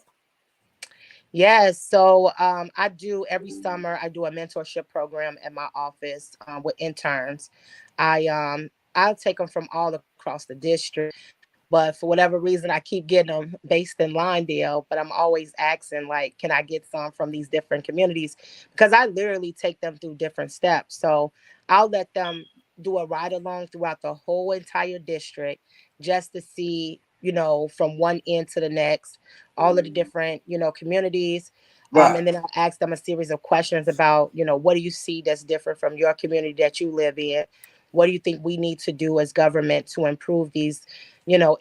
Yes. So I do every summer. I do a mentorship program at my office with interns. I'll take them from all across the district, but for whatever reason, I keep getting them based in Lindale. But I'm always asking, like, can I get some from these different communities? Because I literally take them through different steps. So I'll let them do a ride along throughout the whole entire district just to see, from one end to the next, all of the different, communities. Right. And then I'll ask them a series of questions about, what do you see that's different from your community that you live in? What do you think we need to do as government to improve these,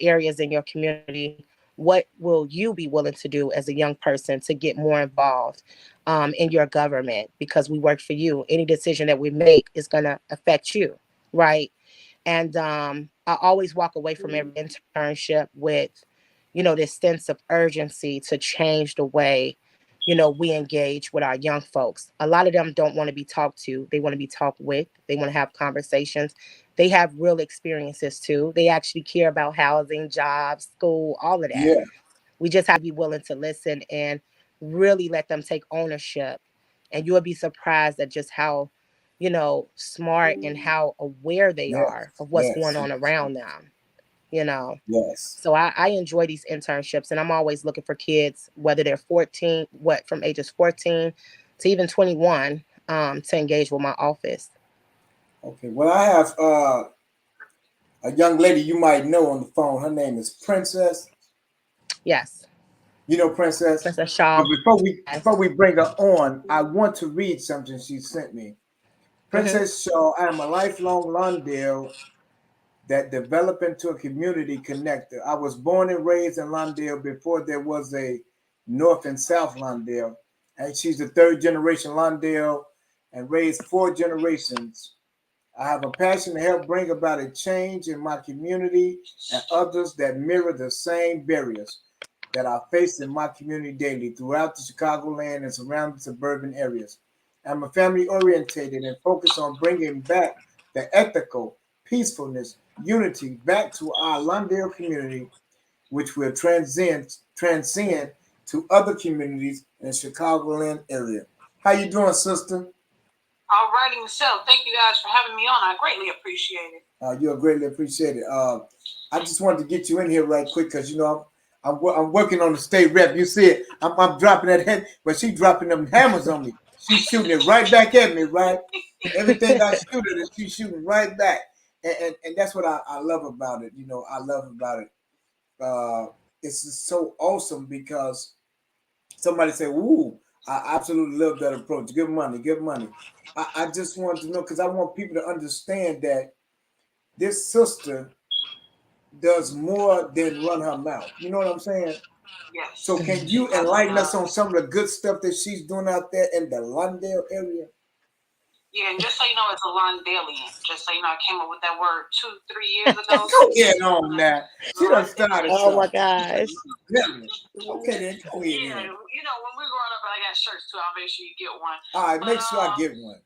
areas in your community? What will you be willing to do as a young person to get more involved in your government? Because we work for you. Any decision that we make is going to affect you, right? And I always walk away from every internship with, this sense of urgency to change the way, we engage with our young folks. A lot of them don't want to be talked to. They want to be talked with. They want to have conversations. They have real experiences too. They actually care about housing, jobs, school, all of that. Yeah. We just have to be willing to listen and really let them take ownership. And you'll be surprised at just how, smart and how aware they Yes. are of what's going Yes. on around them, you know. Yes. So I enjoy these internships, and I'm always looking for kids, whether they're 14, from ages 14 to even 21, to engage with my office. Okay. Well, I have a young lady you might know on the phone. Her name is Princess. Yes. You know Princess? Princess But Shaw. before Yes. we bring her on, I want to read something she sent me. Hmm. Princess Shaw, I am a lifelong Lawndale that developed into a community connector. I was born and raised in Lawndale before there was a North and South Lawndale. And she's the third generation Lawndale and raised four generations. I have a passion to help bring about a change in my community and others that mirror the same barriers that are faced in my community daily throughout the Chicagoland and surrounding suburban areas. I'm a family orientated and focused on bringing back the ethical, peacefulness, unity back to our Lawndale community, which will transcend to other communities in the Chicagoland area. How you doing, sister? All righty, Michelle. Thank you guys for having me on. I greatly appreciate it. You're greatly appreciated. I just wanted to get you in here right quick because I'm working on the state rep. You see it? I'm dropping that head, but she dropping them hammers on me. She's shooting it right back at me, right? Everything I shoot at her, she's shooting right back. And that's what I love about it. You know, I love about it. It's just so awesome because somebody say, "Ooh, I absolutely love that approach. Give money, give money." I just want to know because I want people to understand that this sister does more than run her mouth. You know what I'm saying? Yes. So can you enlighten us on some of the good stuff that she's doing out there in the Lawndale area? Yeah, and just so you know, it's a Lawndalian. Just so you know, I came up with that word 2-3 years ago. Go ahead on that. She done started Oh my something. gosh. Okay, then go ahead. Yeah, you know, when we're growing up, I got shirts too. I'll make sure you get one. All right, make sure I get one.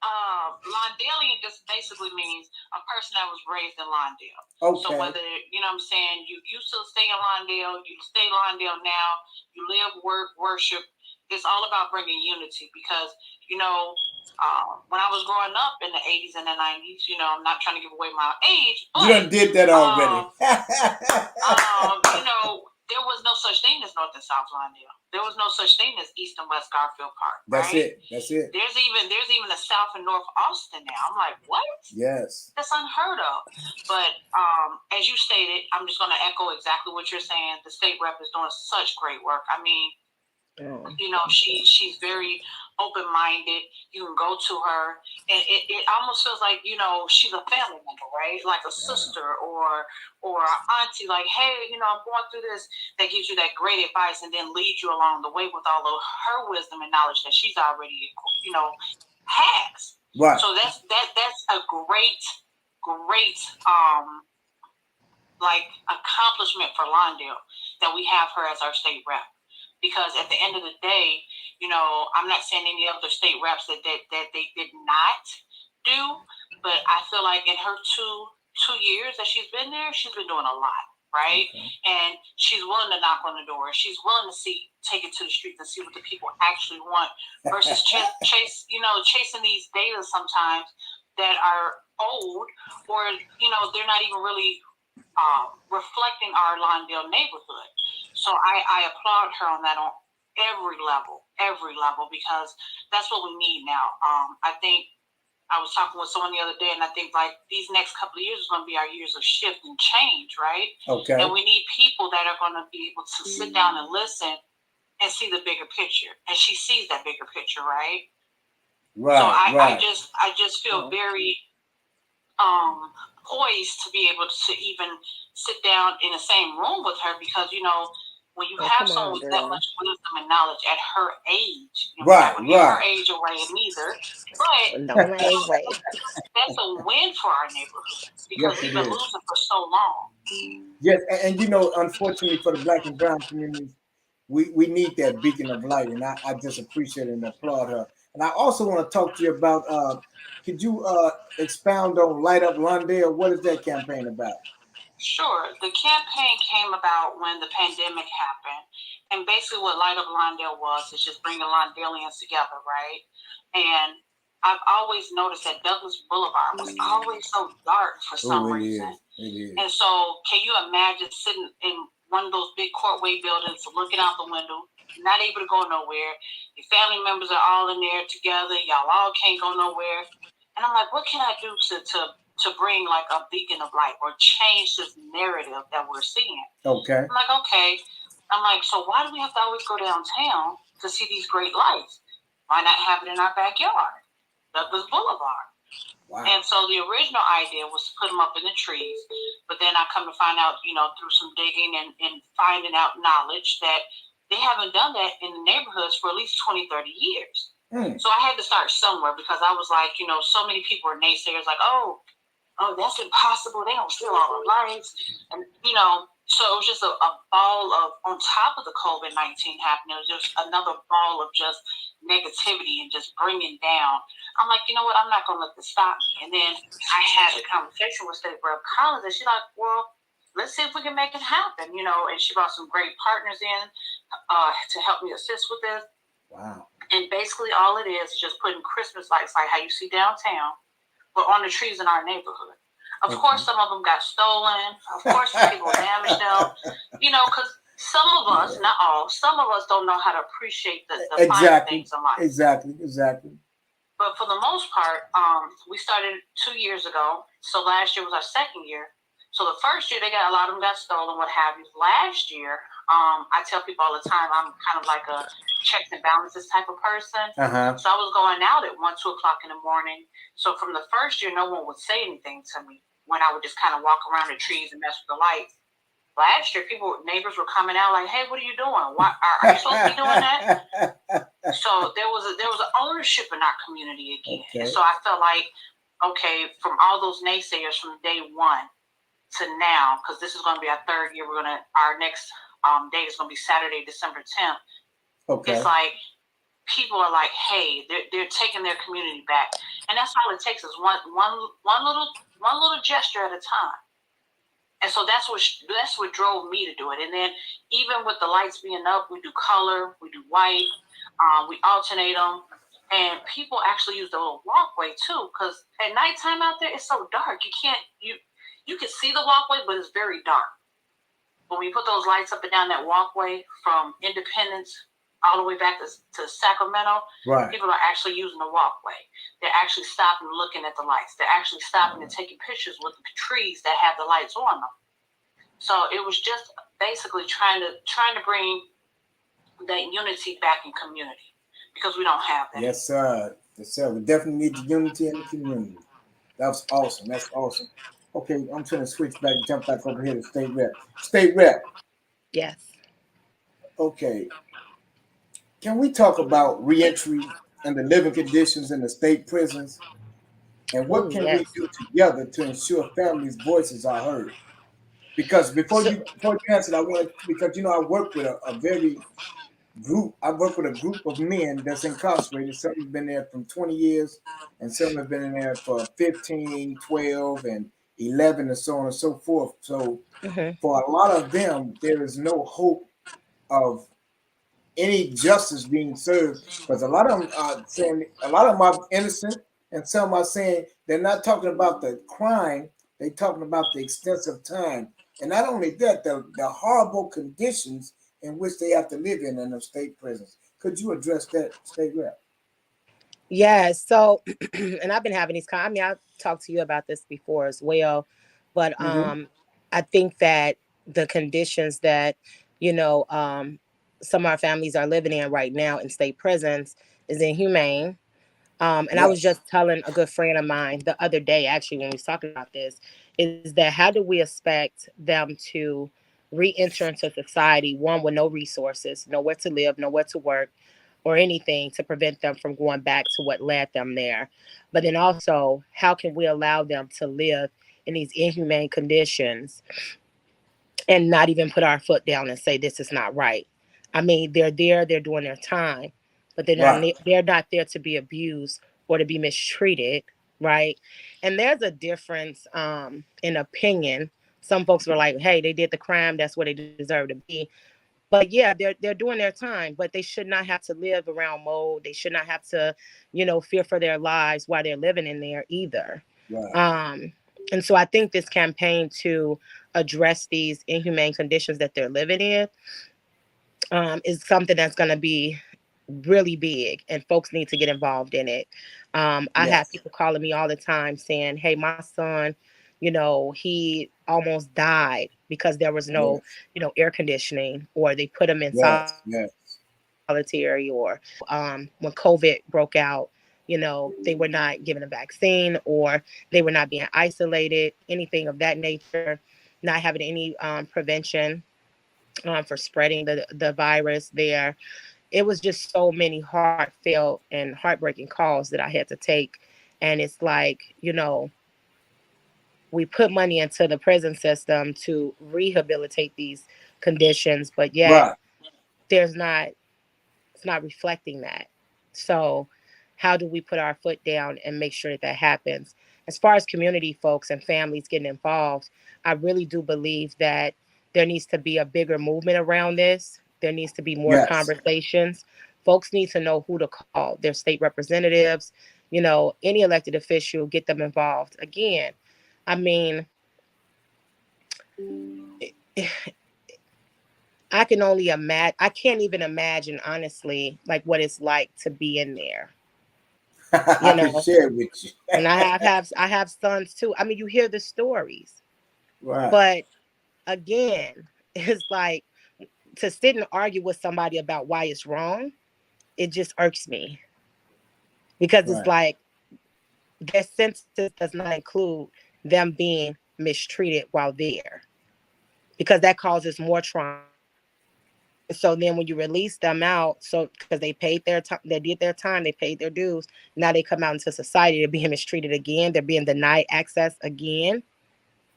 Lawndalian just basically means a person that was raised in Lawndale. Okay. So whether, you know what I'm saying, you used to stay in Lawndale, you stay in Lawndale now, you live, work, worship, it's all about bringing unity because, you know, when I was growing up in the 80s and the 90s, you know, I'm not trying to give away my age, but you done did that already. you know, there was no such thing as North and South Lawndale. There was no such thing as East and West Garfield Park. That's right? That's it. There's even a South and North Austin now. I'm like, what? Yes. That's unheard of. But as you stated, I'm just going to echo exactly what you're saying. The state rep is doing such great work. I mean, you know, she's very open-minded. You can go to her, and it almost feels like, you know, she's a family member, right? Like a sister or an auntie. Like, hey, you know, I'm going through this. That gives you that great advice, and then leads you along the way with all of her wisdom and knowledge that she's already, you know, has. Right. So that's a great like accomplishment for Lawndale that we have her as our state rep. Because at the end of the day, you know, I'm not saying any other state reps that they did not do, but I feel like in her two years that she's been there, she's been doing a lot, right? Okay. And she's willing to knock on the door. She's willing to take it to the streets and see what the people actually want versus chasing these data sometimes that are old or, you know, they're not even really reflecting our Lawndale neighborhood. So I applaud her on that on every level, because that's what we need now. I think I was talking with someone the other day, and I think like these next couple of years is going to be our years of shift and change, right? Okay. And we need people that are going to be able to sit down and listen and see the bigger picture. And she sees that bigger picture, right? Right. So I just feel very poised to be able to even sit down in the same room with her because, you know, when you have someone with that much wisdom and knowledge at her age, you know, right. her age away neither, but don't age way. That's a win for our neighborhood because we've been losing for so long. Yes, and you know, unfortunately for the Black and brown communities, we need that beacon of light, and I just appreciate and applaud her. And I also want to talk to you about, could you expound on Light Up Lawndale? What is that campaign about? Sure. The campaign came about when the pandemic happened. And basically what Light Up Lawndale is just bringing Lawndalians together, right? And I've always noticed that Douglas Boulevard was always so dark for some reason. It is. And so can you imagine sitting in one of those big courtway buildings, looking out the window, not able to go nowhere. Your family members are all in there together. Y'all all can't go nowhere. And I'm like, what can I do to bring like a beacon of light or change this narrative that we're seeing? Okay. I'm like, okay. I'm like, so why do we have to always go downtown to see these great lights? Why not have it in our backyard, Douglas Boulevard? Wow. And so the original idea was to put them up in the trees, but then I come to find out, you know, through some digging and finding out knowledge that they haven't done that in the neighborhoods for at least 20, 30 years. So I had to start somewhere because I was like, you know, so many people are naysayers like, oh, that's impossible. They don't steal all the lights. And, you know, so it was just a ball of, on top of the COVID-19 happening, it was just another ball of just negativity and just bringing down. I'm like, you know what? I'm not going to let this stop me. And then I had a conversation with State Rep Collins, and she's like, well, let's see if we can make it happen, you know. And she brought some great partners in to help me assist with this. Wow. And basically all it is just putting Christmas lights like how you see downtown, but on the trees in our neighborhood. Of course, some of them got stolen. Of course, some people damaged them. You know, because some of us, not all, some of us don't know how to appreciate the fine things in life. Exactly. But for the most part, we started 2 years ago. So last year was our second year. So the first year, a lot of them got stolen, what have you. Last year, I tell people all the time, I'm kind of like a checks and balances type of person. Uh-huh. So I was going out at 1, 2 o'clock in the morning. So from the first year, no one would say anything to me when I would just kind of walk around the trees and mess with the lights. Last year, neighbors were coming out like, "Hey, what are you doing? Why are you supposed to be doing that?" So there was an ownership in our community again. Okay. And so I felt like, okay, from all those naysayers from day one to now, because this is going to be our third year, our next day is going to be Saturday, December 10th. Okay. It's like people are like, hey, they're taking their community back, and that's all it takes is one little gesture at a time. And so that's what drove me to do it. And then even with the lights being up, we do color, we do white, we alternate them. And people actually use the little walkway too, because at nighttime out there, it's so dark. You can see the walkway, but it's very dark. When we put those lights up and down that walkway from Independence all the way back to Sacramento, right, people are actually using the walkway. They're actually stopping and looking at the lights. They're actually stopping and taking pictures with the trees that have the lights on them. So it was just basically trying to bring that unity back in community, because we don't have that. Yes, sir. Yes, sir. We definitely need the unity in the community. That's awesome. That's awesome. Okay, I'm trying to switch back, jump back over here to State Rep. State Rep. Yes. Okay. Can we talk about reentry and the living conditions in the state prisons? And what can we do together to ensure families' voices are heard? Because before you answer, I wanted, because I work with I work with a group of men that's incarcerated. Some have been there from 20 years, and some have been in there for 15, 12, and 11, and so on and so forth. So for a lot of them, there is no hope of any justice being served, because a lot of them are saying, a lot of them are innocent, and some are saying they're not talking about the crime, they're talking about the extensive time. And not only that, the horrible conditions in which they have to live in the state prisons. Could you address that, State Rep? Yeah, so, and I've been having these, I've talked to you about this before as well, but I think that the conditions that, some of our families are living in right now in state prisons is inhumane. And I was just telling a good friend of mine the other day, actually, when we was talking about this, is that how do we expect them to re-enter into society, one, with no resources, nowhere to live, nowhere to work, or anything to prevent them from going back to what led them there? But then also, how can we allow them to live in these inhumane conditions and not even put our foot down and say this is not right? I mean, they're there, they're doing their time, but they're not there to be abused or to be mistreated, right? And there's a difference in opinion. Some folks were like, hey, they did the crime, that's where they deserve to be. But yeah, they're doing their time, but they should not have to live around mold. They should not have to, fear for their lives while they're living in there either. Right. And so I think this campaign to address these inhumane conditions that they're living in is something that's going to be really big, and folks need to get involved in it. I have people calling me all the time saying, hey, my son, he almost died because there was no, air conditioning, or they put him in solitary, or when COVID broke out, they were not given a vaccine, or they were not being isolated, anything of that nature, not having any prevention for spreading the virus there. It was just so many heartfelt and heartbreaking calls that I had to take. And it's like, we put money into the prison system to rehabilitate these conditions, but yet it's not reflecting that. So how do we put our foot down and make sure that happens? As far as community folks and families getting involved, I really do believe that there needs to be a bigger movement around this. There needs to be more conversations. Folks need to know who to call, their state representatives, any elected official, get them involved. Again, I mean, I can only imagine. I can't even imagine, honestly, like what it's like to be in there. You I can know, share with you. and I have sons too. I mean, you hear the stories, Right. but again, it's like to sit and argue with somebody about why it's wrong. It just irks me because it's Right. like their sentence does not include them being mistreated while there, because that causes more trauma. So then when you release them out, so because they paid their time, they did their time, they paid their dues, now they come out into society, they're being mistreated again, they're being denied access again.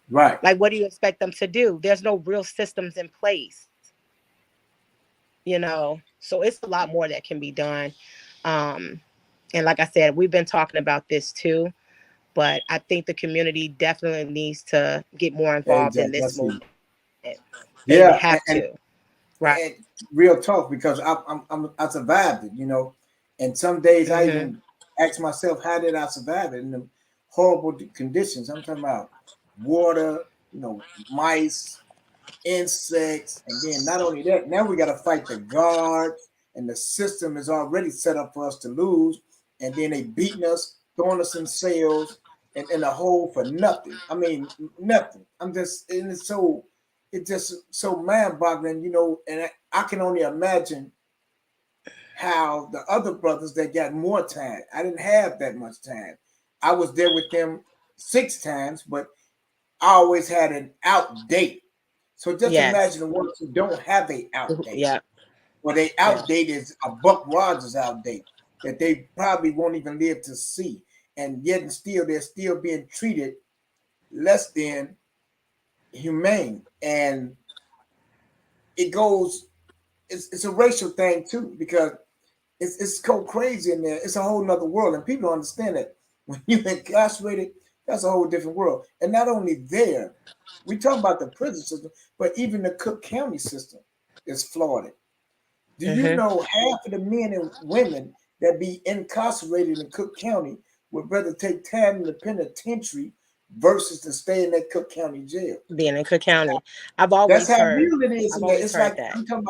Right. Like, what do you expect them to do? There's no real systems in place, so it's a lot more that can be done. um and like I said, we've been talking about this too, but I think the community definitely needs to get more involved in Exactly. this That's it. movement. They have Yeah, to, right? and real talk, because I survived it, and some days I Mm-hmm. even ask myself, how did I survive it in the horrible conditions? I'm talking about water, mice, insects, and then not only that, now we got to fight the guards, and the system is already set up for us to lose, and then they beating us, throwing us in cells, and in a hole for nothing. I mean, nothing. And it's just so mind-boggling, and I can only imagine how the other brothers that got more time. I didn't have that much time. I was there with them 6 times, but I always had an out date. So just Yes. imagine the ones who don't have a out date. Yeah. Or they Yeah. outdate is a Buck Rogers outdate that they probably won't even live to see. And yet and still they're still being treated less than humane. And it goes, it's a racial thing too, because it's so crazy in there. It's a whole nother world. And people don't understand that when you're incarcerated, that's a whole different world. And not only there, we talk about the prison system, but even the Cook County system is flawed. Do you Mm-hmm. know half of the men and women that be incarcerated in Cook County would rather take time in the penitentiary versus to stay in that Cook County jail? Being in Cook County, I've That's always how heard. real it is. I've And always it's heard like that. I'm talking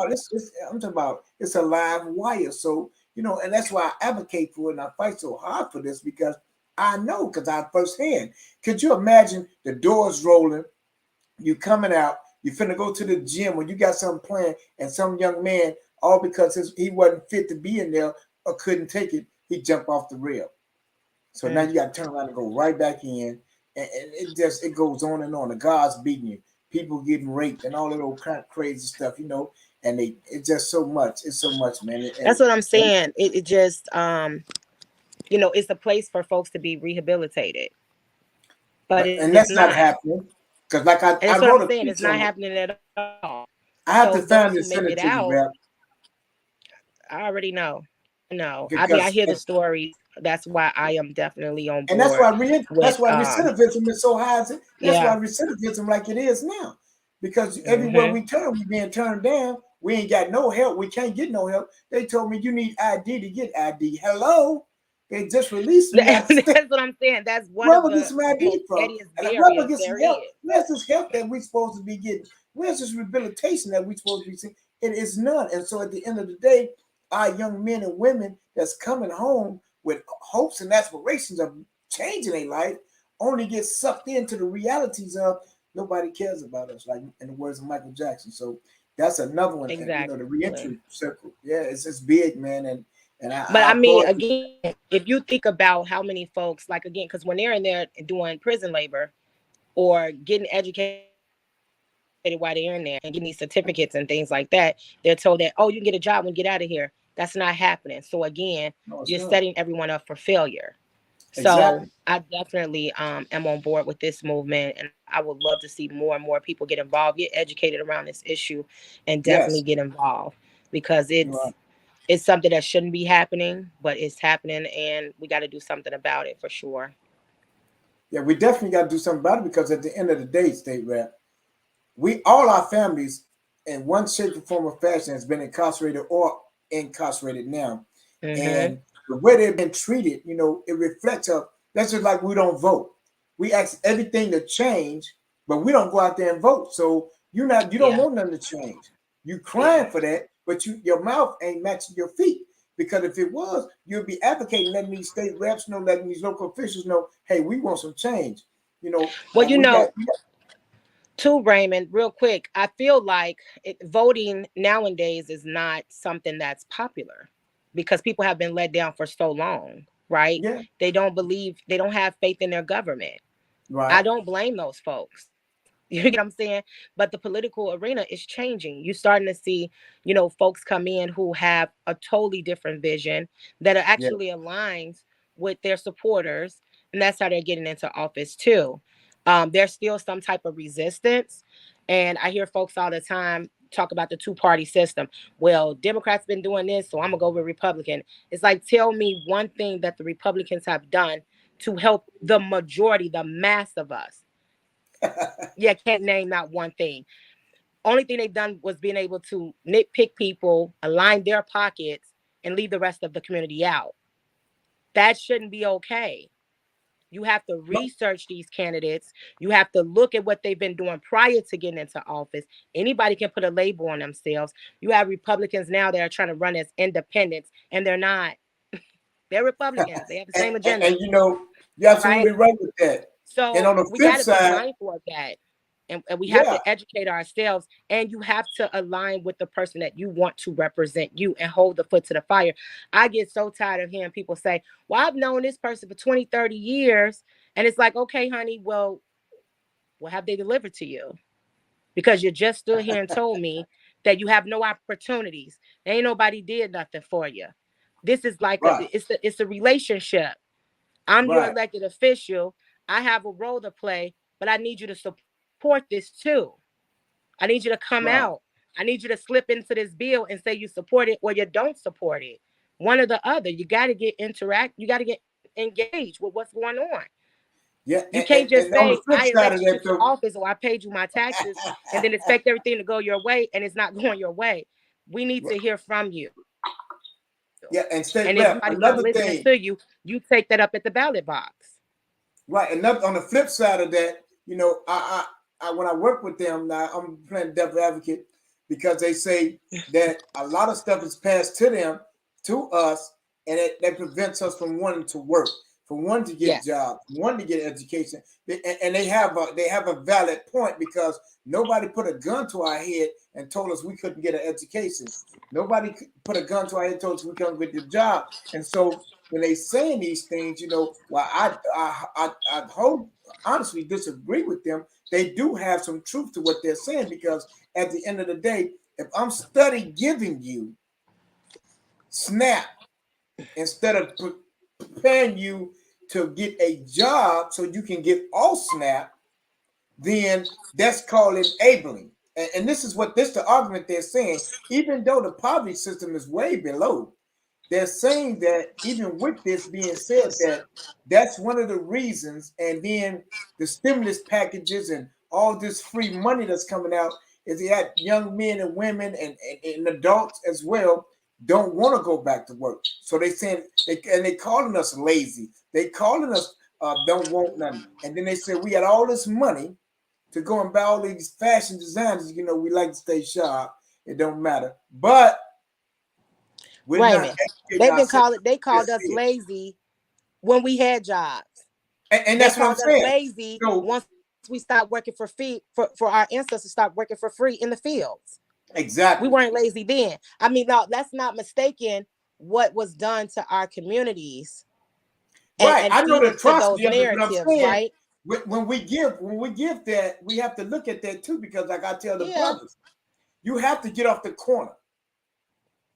about it's a live wire. So and that's why I advocate for it and I fight so hard for this, because I know, because I firsthand. Could you imagine the doors rolling? You coming out, you finna go to the gym when you got something planned, and some young man, all because he wasn't fit to be in there or couldn't take it, he jumped off the rail. So now Mm. you got to turn around and go right back in, and it goes on and on. The guards beating you, people getting raped, and all that old kind of crazy stuff, And it's just so much. It's so much, man. That's what I'm saying. It just it's a place for folks to be rehabilitated, but it's and not. that's not happening, because like And that's I what I'm wrote a saying. It's piece not on it. happening at all. I have So to those find who and make send it it to you, out, Rap, I already know. No, I because hear the stories. That's why I am definitely on and that's board why with recidivism is so high. That's yeah. why recidivism like it is now, because everywhere Mm-hmm. we turn, we being turned down. We ain't got no help. We can't get no help. They told me you need ID to get ID. Hello, they just released me out the state. That's what I'm saying. That's one Where of we get the some most ID from? pettiest And where we barriers get some there help? is. Where's this help that we supposed to be getting? Where's this rehabilitation that we supposed to be seeing? It is none. And so at the end of the day, our young men and women that's coming home with hopes and aspirations of changing their life only get sucked into the realities of nobody cares about us, like in the words of Michael Jackson. So that's another one. And the Exactly. reentry circle. Yeah, it's big, man. And But I I mean, applaud you. again, if you think about how many folks, like again, because when they're in there doing prison labor or getting educated while they're in there and getting these certificates and things like that, they're told that, oh, you can get a job when you get out of here. That's not happening. So again, No, it's you're not. setting everyone up for failure. So Exactly. I definitely am on board with this movement, and I would love to see more and more people get involved, get educated around this issue, and definitely Yes. get involved because You are. it's something that shouldn't be happening, but it's happening, and we got to do something about it for sure. Yeah, we definitely got to do something about it, because at the end of the day, State Rep, we all our families in one shape or form or fashion has been incarcerated or incarcerated now. Mm-hmm. And the way they've been treated, it reflects up. That's just like we don't vote. We ask everything to change, but we don't go out there and vote. So you don't Yeah. want nothing to change. You crying for that, but your mouth ain't matching your feet. Because if it was, you'd be advocating, letting these state reps know, letting these local officials know, hey, we want some change. Well, to Raymond, real quick, I feel like voting nowadays is not something that's popular because people have been let down for so long, right? Yeah. They don't believe, they don't have faith in their government. Right. I don't blame those folks. You get what I'm saying? But the political arena is changing. You're starting to see, folks come in who have a totally different vision that are actually aligned with their supporters. And that's how they're getting into office too. There's still some type of resistance. And I hear folks all the time talk about the two-party system. Well, Democrats been doing this, so I'm gonna go with Republican. It's like, tell me one thing that the Republicans have done to help the majority, the mass of us. Yeah, can't name not one thing. Only thing they've done was being able to nitpick people, align their pockets, and leave the rest of the community out. That shouldn't be okay. You have to research these candidates. You have to look at what they've been doing prior to getting into office. Anybody can put a label on themselves. You have Republicans now that are trying to run as independents, and they're not. They're Republicans. They have the same agenda. And you're absolutely right with that. So and on the we flip got to be side, mindful of that. And we have to educate ourselves, and you have to align with the person that you want to represent you and hold the foot to the fire. I get so tired of hearing people say, well, I've known this person for 20, 30 years. And it's like, okay, honey, well, what have they delivered to you? Because you just stood here and told me that you have no opportunities. Ain't nobody did nothing for you. This is like it's a relationship. I'm your elected official. I have a role to play, but I need you to support this too. I need you to come out. I need you to slip into this bill and say you support it or you don't support it. One or the other. You got to get You got to get engaged with what's going on. Yeah, you can't just and on the say flip I side elected of you that, to office or I paid you my taxes and then expect everything to go your way and it's not going your way. We need to hear from you. Yeah, and state if rep. somebody's not Another listening thing, to you, you take that up at the ballot box. Right. Another on the flip side of that, I when I work with them now, I'm playing devil advocate because they say that a lot of stuff is passed to us, and that prevents us from wanting to work, from wanting to get jobs, wanting to get education. And they have a valid point because nobody put a gun to our head and told us we couldn't get an education. Nobody put a gun to our head and told us we couldn't get the job. And so when they saying these things, while I honestly disagree with them, they do have some truth to what they're saying because at the end of the day, if I'm study giving you SNAP instead of preparing you to get a job so you can get all SNAP, then that's called enabling. And this is the argument they're saying. Even though the poverty system is way below, they're saying that even with this being said, that's one of the reasons. And then the stimulus packages and all this free money that's coming out is that young men and women and adults as well don't want to go back to work. So they saying they calling us lazy. They calling us don't want nothing. And then they say we got all this money to go and buy all these fashion designers. We like to stay sharp. It don't matter. But Raymond, they called us lazy when we had jobs. And that's what I'm saying. Lazy once we stopped working for free, for our ancestors stopped working for free in the fields. Exactly. We weren't lazy then. I mean, no, let's not mistaken what was done to our communities. Right. I know the atrocity of it, but I'm saying, right? When we give that, we have to look at that too, because like I tell the brothers, you have to get off the corner.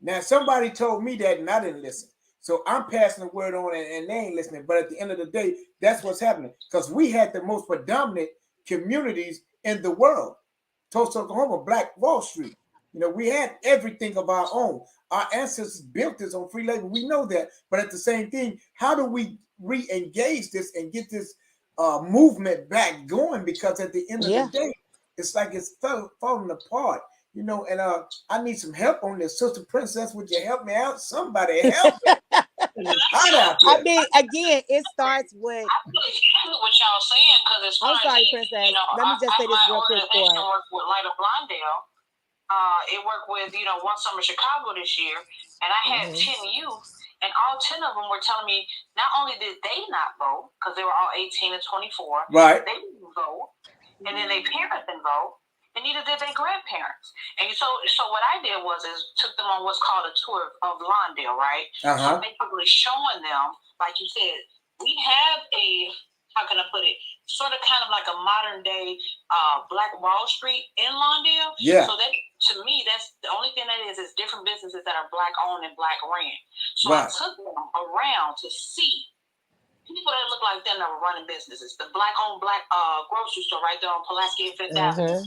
Now, somebody told me that and I didn't listen. So I'm passing the word on and they ain't listening. But at the end of the day, that's what's happening. Because we had the most predominant communities in the world. Tulsa, Oklahoma, Black Wall Street. We had everything of our own. Our ancestors built this on free labor. We know that. But at the same thing, how do we re-engage this and get this movement back going? Because at the end of the day, it's like it's falling apart. And I need some help on this. Sister Princess, would you help me out? Somebody help me. I mean, again, it starts with. I really what y'all saying because it's. I'm sorry, Princess. Let me just say this real quick for her. With Lyda Blondell, it worked with, One Summer Chicago this year, and I had 10 youth, and all 10 of them were telling me not only did they not vote, because they were all 18 and 24, right? They didn't vote, and then their parents didn't vote, and neither did their grandparents. And so what I did was took them on what's called a tour of Lawndale, right? So basically showing them, like you said, we have a, how can I put it, sort of kind of like a modern day Black Wall Street in Lawndale. Yeah. So that, to me, that's the only thing that is different businesses that are Black owned and Black ran. So I took them around to see people that look like them that were running businesses. The Black owned Black grocery store right there on Pulaski and Fifth Avenue.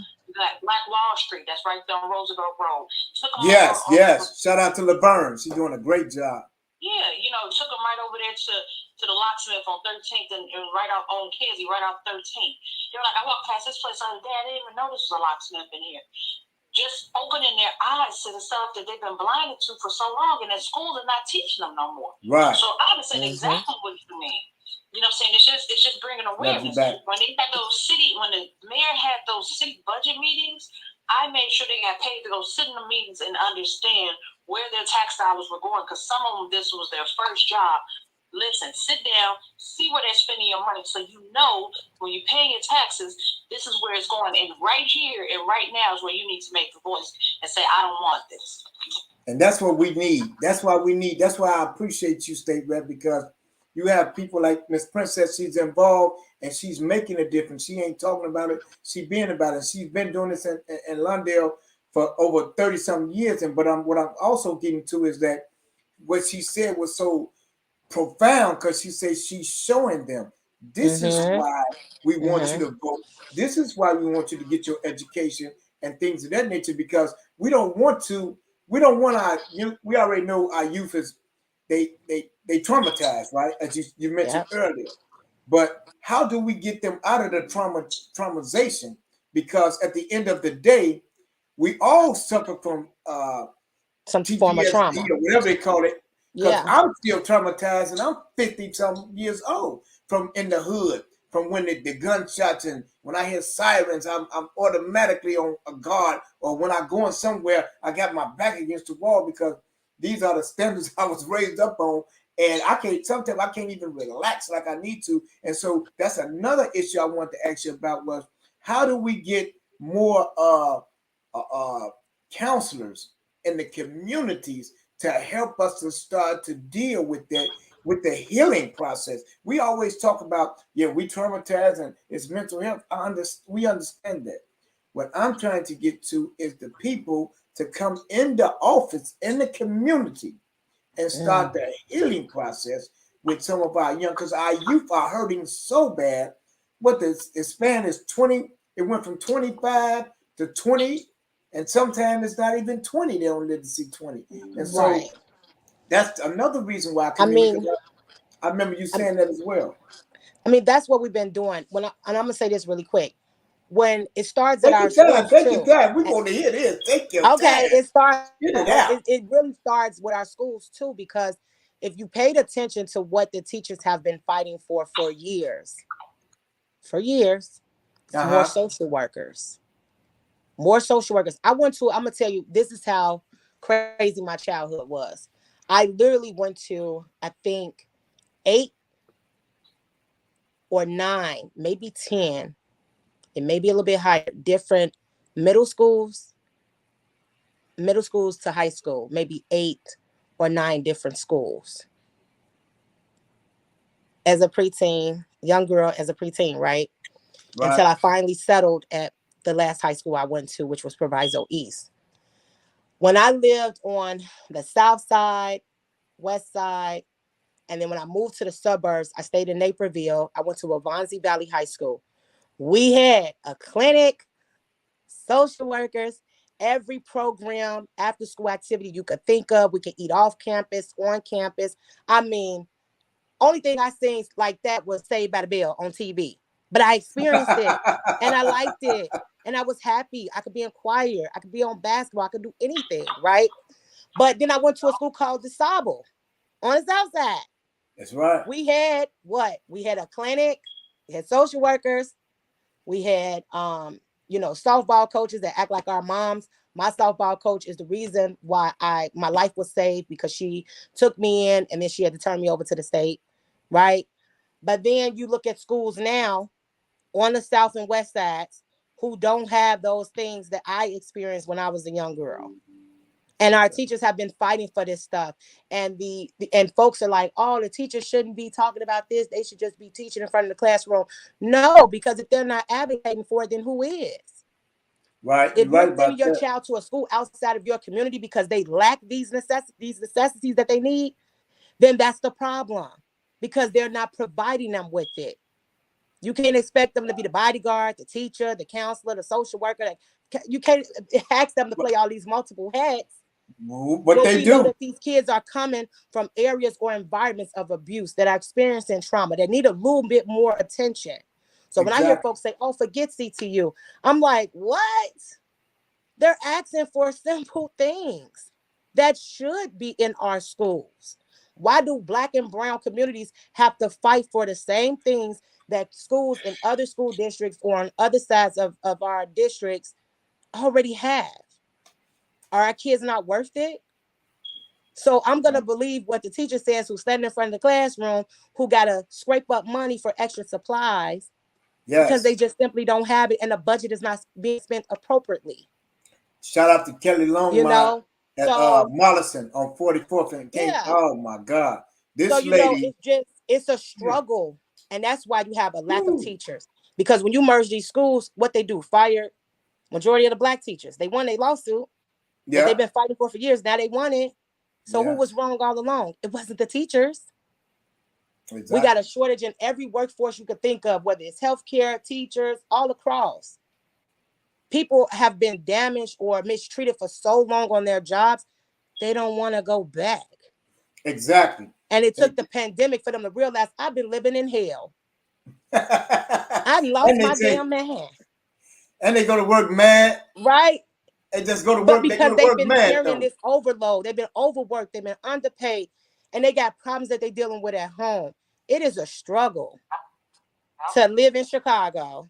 Black Wall Street, that's right there on Roosevelt Road. Yes. Shout out to LaVerne. She's doing a great job. Yeah, took them right over there to the locksmith on 13th and right out on Kesey, right off 13th. They were like, I walked past this place the other day, I didn't even know this was a locksmith in here. Just opening their eyes to the stuff that they've been blinded to for so long, and that schools are not teaching them no more. Right. So I understand exactly what you mean. You know what I'm saying? It's just bringing awareness. When they had when the mayor had those city budget meetings, I made sure they got paid to go sit in the meetings and understand where their tax dollars were going, because some of them, this was their first job. Listen, sit down, see where they're spending your money, so you know when you're paying your taxes, this is where it's going. And right here and right now is where you need to make the voice and say, I don't want this. And that's what we need. That's why I appreciate you, State Rep, because you have people like Miss Princess. She's involved and she's making a difference. She ain't talking about it. She's being about it. She's been doing this in Lawndale for over 30-something years. And what I'm also getting to is that what she said was so profound, because she says she's showing them this is why we want you to vote. This is why we want you to get your education and things of that nature, because we already know our youth is they traumatized, right? As you mentioned earlier. But how do we get them out of the traumatization? Because at the end of the day, we all suffer from some form of trauma, or whatever they call it. Because I'm still traumatized, and I'm 50-some years old from in the hood, from when the gunshots, and when I hear sirens, I'm automatically on a guard. Or when I go in somewhere, I got my back against the wall, because these are the standards I was raised up on, and sometimes I can't even relax like I need to. And so that's another issue I wanted to ask you about, was how do we get more counselors in the communities to help us to start to deal with that, with the healing process? We always talk about, we traumatized and it's mental health. We understand that. What I'm trying to get to is the people to come in the office, in the community, and start the healing process with some of our young, because our youth are hurting so bad. What the span is 20, it went from 25 to 20, and sometimes it's not even 20. They don't live to see 20. And so that's another reason why I remember you saying that as well. I mean, that's what we've been doing. And I'm gonna say this really quick. When it starts at our schools, take your time. We want to hear this. Take your time. It starts. It really starts with our schools too, because if you paid attention to what the teachers have been fighting for years, more social workers. I'm gonna tell you, this is how crazy my childhood was. I literally went to, I think, 8 or 9, maybe 10, it may be a little bit higher, different middle schools to high school, maybe 8 or 9 different schools. As a preteen, young girl, right? Until I finally settled at the last high school I went to, which was Proviso East. When I lived on the south side, west side, and then when I moved to the suburbs, I stayed in Naperville. I went to Wavansie Valley High School. We had a clinic, social workers, every program, after school activity you could think of. We could eat off campus, on campus. I mean, only thing I seen like that was Saved by the Bell on TV. But I experienced it and I liked it. And I was happy. I could be in choir. I could be on basketball. I could do anything, right? But then I went to a school called DeSable on the south side. That's right. We had what? We had a clinic. We had social workers. We had, softball coaches that act like our moms. My softball coach is the reason why my life was saved, because she took me in and then she had to turn me over to the state, right? But then you look at schools now on the south and west sides who don't have those things that I experienced when I was a young girl. And our teachers have been fighting for this stuff. And and folks are like, oh, the teachers shouldn't be talking about this. They should just be teaching in front of the classroom. No, because if they're not advocating for it, then who is? Right. If You're you're sending your child to a school outside of your community because they lack these necessities that they need, then that's the problem, because they're not providing them with it. You can't expect them to be the bodyguard, the teacher, the counselor, the social worker. You can't ask them to play all these multiple hats. But they we do know that these kids are coming from areas or environments of abuse, that are experiencing trauma, that need a little bit more attention. So when I hear folks say, oh, forget CTU, I'm like, what? They're asking for simple things that should be in our schools. Why do Black and brown communities have to fight for the same things that schools in other school districts or on other sides of our districts already have? Are our kids not worth it? So I'm going to believe what the teacher says, who's standing in front of the classroom, who got to scrape up money for extra supplies, because they just simply don't have it and the budget is not being spent appropriately. Shout out to Kelly Longmont at Mollison on 44th and King. Yeah. Oh my God. This lady. It's a struggle. And that's why you have a lack of teachers. Because when you merge these schools, what they do, fire majority of the Black teachers. They won a lawsuit that they've been fighting for years. Now they won it. So who was wrong all along? It wasn't the teachers. Exactly. We got a shortage in every workforce you could think of, whether it's healthcare, teachers, all across. People have been damaged or mistreated for so long on their jobs, they don't want to go back. Exactly. And it took the pandemic for them to realize, I've been living in hell. I lost my damn man. And they go to work mad. Right. They just go to work. But because they've been carrying this overload, they've been overworked, they've been underpaid, and they got problems that they're dealing with at home. It is a struggle to live in Chicago.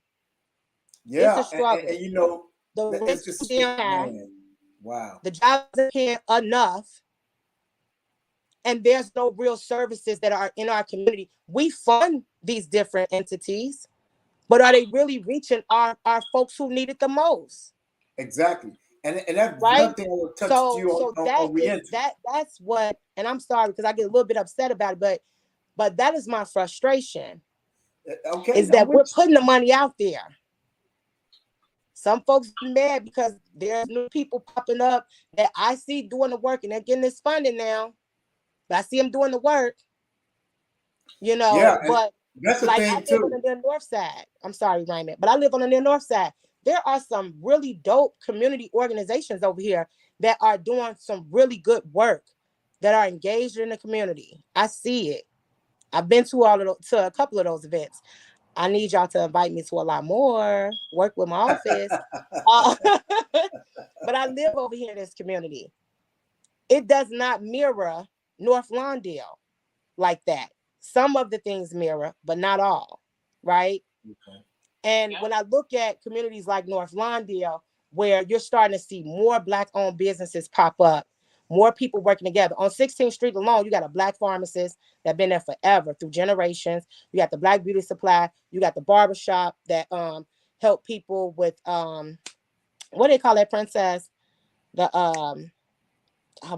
Yeah, it's a struggle. And you know, it's just wow. The jobs are here enough, and there's no real services that are in our community. We fund these different entities, but are they really reaching our folks who need it the most? Exactly. And that's one thing I will touch you on that's what, and I'm sorry because I get a little bit upset about it, but that is my frustration. Okay. Is that we're putting the money out there. Some folks are mad because there's new people popping up that I see doing the work and they're getting this funding now. But I see them doing the work. You know, but that's the like thing I live on the near north side. I'm sorry, Raymond, but I live on the near north side. There are some really dope community organizations over here that are doing some really good work, that are engaged in the community. I see it. I've been to a couple of those events. I need y'all to invite me to a lot more, work with my office. But I live over here in this community. It does not mirror North Lawndale like that. Some of the things mirror, but not all, right? Okay. And when I look at communities like North Lawndale, where you're starting to see more Black-owned businesses pop up, more people working together. On 16th Street alone, you got a Black pharmacist that's been there forever, through generations. You got the Black beauty supply. You got the barbershop that help people with, what do they call that, Princess? The, oh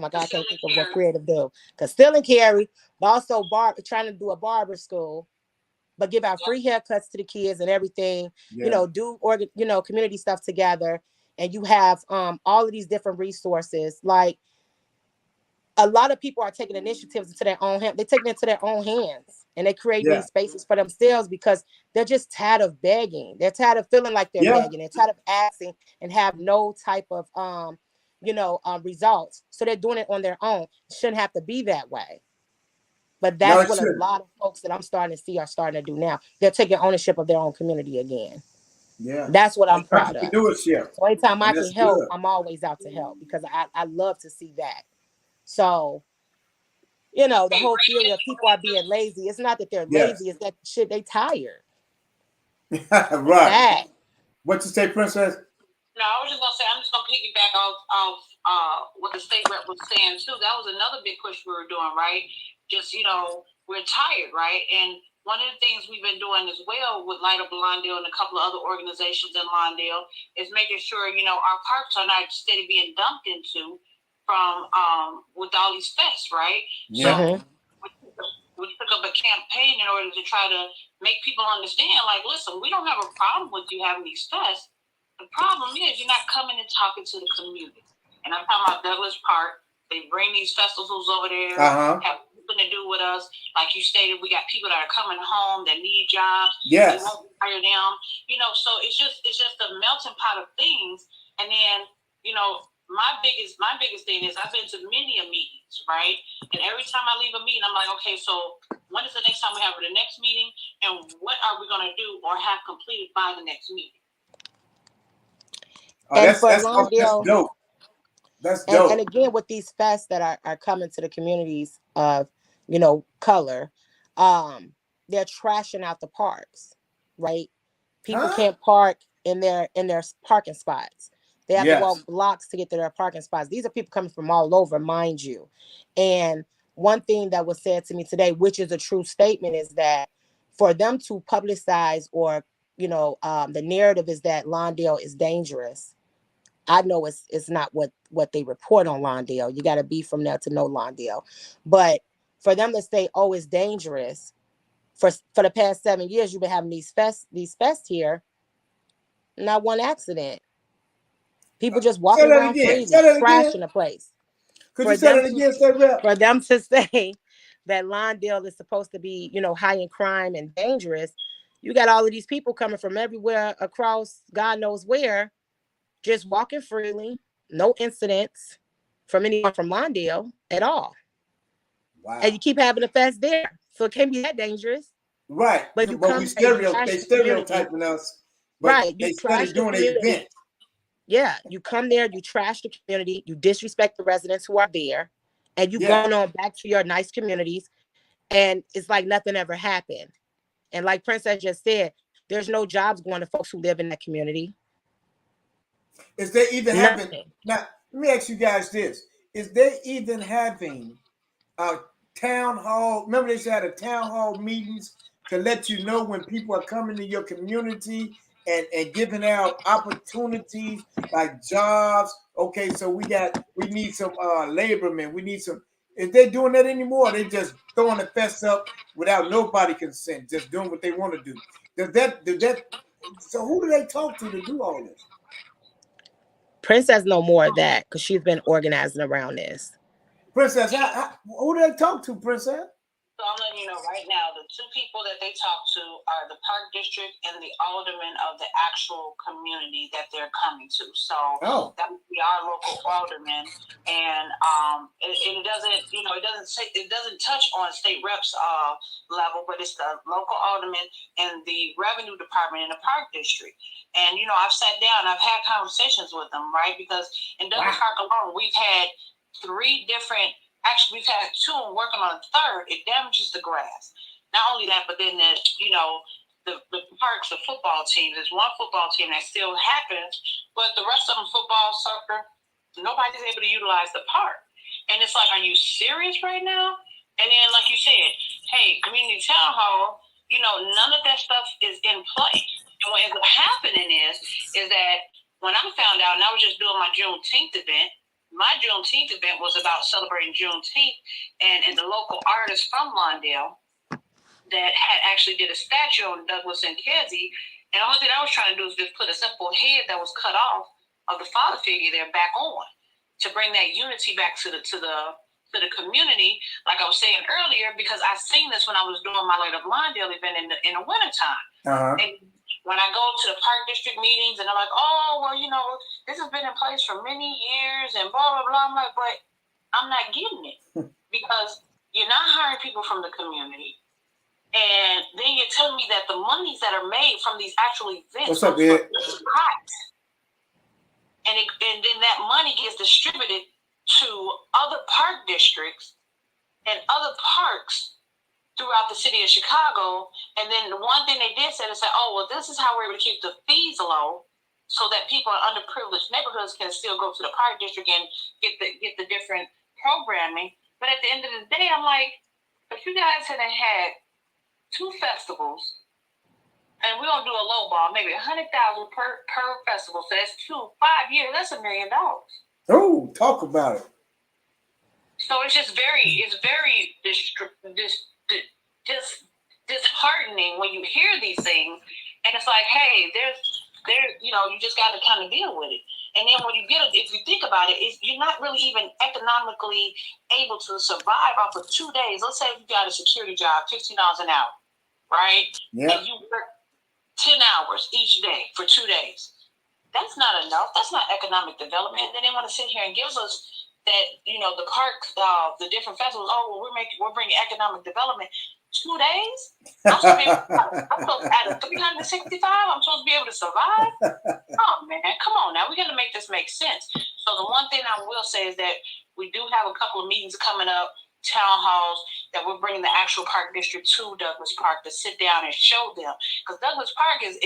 my God, I can't think of what creative do. Conceal and carry, but also trying to do a barber school, but give out free haircuts to the kids and everything, do community stuff together. And you have all of these different resources. Like, a lot of people are taking initiatives into their own hands. They're taking it to their own hands, and they create these spaces for themselves because they're just tired of begging. They're tired of feeling like they're begging. They're tired of asking and have no type of, results. So they're doing it on their own. It shouldn't have to be that way. But that's what a lot of folks that I'm starting to see are starting to do now. They're taking ownership of their own community again. Yeah. That's what I'm proud of. So anytime I can help, I'm always out to help because I love to see that. So, the whole theory of people are being lazy. It's not that they're lazy. It's that shit, they tired. Right. What you say, Princess? No, I was just gonna say I'm just gonna piggyback off what the state rep was saying too. That was another big push we were doing, right? Just we're tired, right? And one of the things we've been doing as well with Light Up Lawndale and a couple of other organizations in Lawndale is making sure our parks are not steady being dumped into from with all these fests, right? Yeah. So we took up a campaign in order to try to make people understand, like, listen, we don't have a problem with you having these fests. The problem is you're not coming and talking to the community. And I'm talking about Douglas Park. They bring these festivals over there, have nothing to do with us. Like you stated, we got people that are coming home that need jobs. Yes. We won't hire them. So it's just a melting pot of things. And then, my biggest thing is I've been to many meetings, right? And every time I leave a meeting, I'm like, okay, so when is the next time we have the next meeting? And what are we going to do or have completed by the next meeting? Oh, that's dope. That's dope. And again, with these fests that are coming to the communities of, color, they're trashing out the parks, right? People can't park in their parking spots. They have to walk blocks to get to their parking spots. These are people coming from all over, mind you. And one thing that was said to me today, which is a true statement, is that for them to publicize or, the narrative is that Lawndale is dangerous. I know it's not what they report on Lawndale. You got to be from there to know Lawndale. But for them to say, oh, it's dangerous, for the past 7 years, you've been having these fests here. Not one accident. People just walking around freely, trashing the place. Could you say that again, for them to say that Lawndale is supposed to be, high in crime and dangerous, you got all of these people coming from everywhere across God knows where, just walking freely, no incidents from anyone from Lawndale at all. Wow. And you keep having a fest there. So it can't be that dangerous. Right. But we stereotyping us. But right. They started doing an event. Yeah. You come there, you trash the community, you disrespect the residents who are there, and you going on back to your nice communities, and it's like nothing ever happened. And like Princess just said, there's no jobs going to folks who live in that community. Is they even having now? Let me ask you guys this: is they even having a town hall? Remember, they had a town hall meetings to let you know when people are coming to your community and giving out opportunities like jobs. Okay, so we need some labormen. We need some. Is they doing that anymore? They just throwing the fest up without nobody consent, just doing what they want to do. Does that? So who do they talk to do all this? Princess know more of that because she's been organizing around this. Princess, who do they talk to, Princess? So I'm letting you know right now, the two people that they talk to are the Park District and the alderman of the actual community that they're coming to. So that would be our local alderman, and it doesn't, it doesn't touch on state reps level, but it's the local alderman and the revenue department in the Park District. And I've sat down, I've had conversations with them, right? Because in Douglas Park alone, we've had 3 different. Actually, we've had 2 and working on a third. It damages the grass. Not only that, but then the parks, the football team. There's one football team that still happens, but the rest of them, football, soccer, nobody's able to utilize the park. And it's like, are you serious right now? And then, like you said, hey, community town hall, none of that stuff is in place. And what ends up happening is that when I found out, and I was just doing my Juneteenth event, my Juneteenth event was about celebrating Juneteenth, and the local artist from Lawndale that had actually did a statue on Douglas and Kedzie, and the only thing I was trying to do was just put a simple head that was cut off of the father figure there back on to bring that unity back to the community, like I was saying earlier, because I seen this when I was doing my Light Up Lawndale event in the wintertime. And when I go to the Park District meetings and they're like, oh, well, this has been in place for many years and blah, blah, blah. I'm like, but I'm not getting it because you're not hiring people from the community. And then you're telling me that the monies that are made from these actual events are hot. And then that money gets distributed to other park districts and other parks throughout the city of Chicago. And then the one thing they did say is, oh, well, this is how we're able to keep the fees low so that people in underprivileged neighborhoods can still go to the park district and get the different programming. But at the end of the day, I'm like, if you guys had 2 festivals, and we're gonna do a low ball, maybe 100,000 per festival. So that's 5 years. That's $1 million. Oh, talk about it. So it's very disheartening when you hear these things, and it's like, hey, there's you just got to kind of deal with it. And then when you if you think about it, you're not really even economically able to survive off of 2 days. Let's say you got a security job, $15 an hour, right? Yeah. And you work 10 hours each day for 2 days. That's not enough. That's not economic development. Then they want to sit here and give us that, the parks, the different festivals. Oh, well, we're bringing economic development. 2 days? I'm supposed to add 365. I'm supposed to be able to survive. Oh man, come on now. We got to make this make sense. So the one thing I will say is that we do have a couple of meetings coming up, town halls, that we're bringing the actual park district to Douglas Park to sit down and show them, because Douglas Park is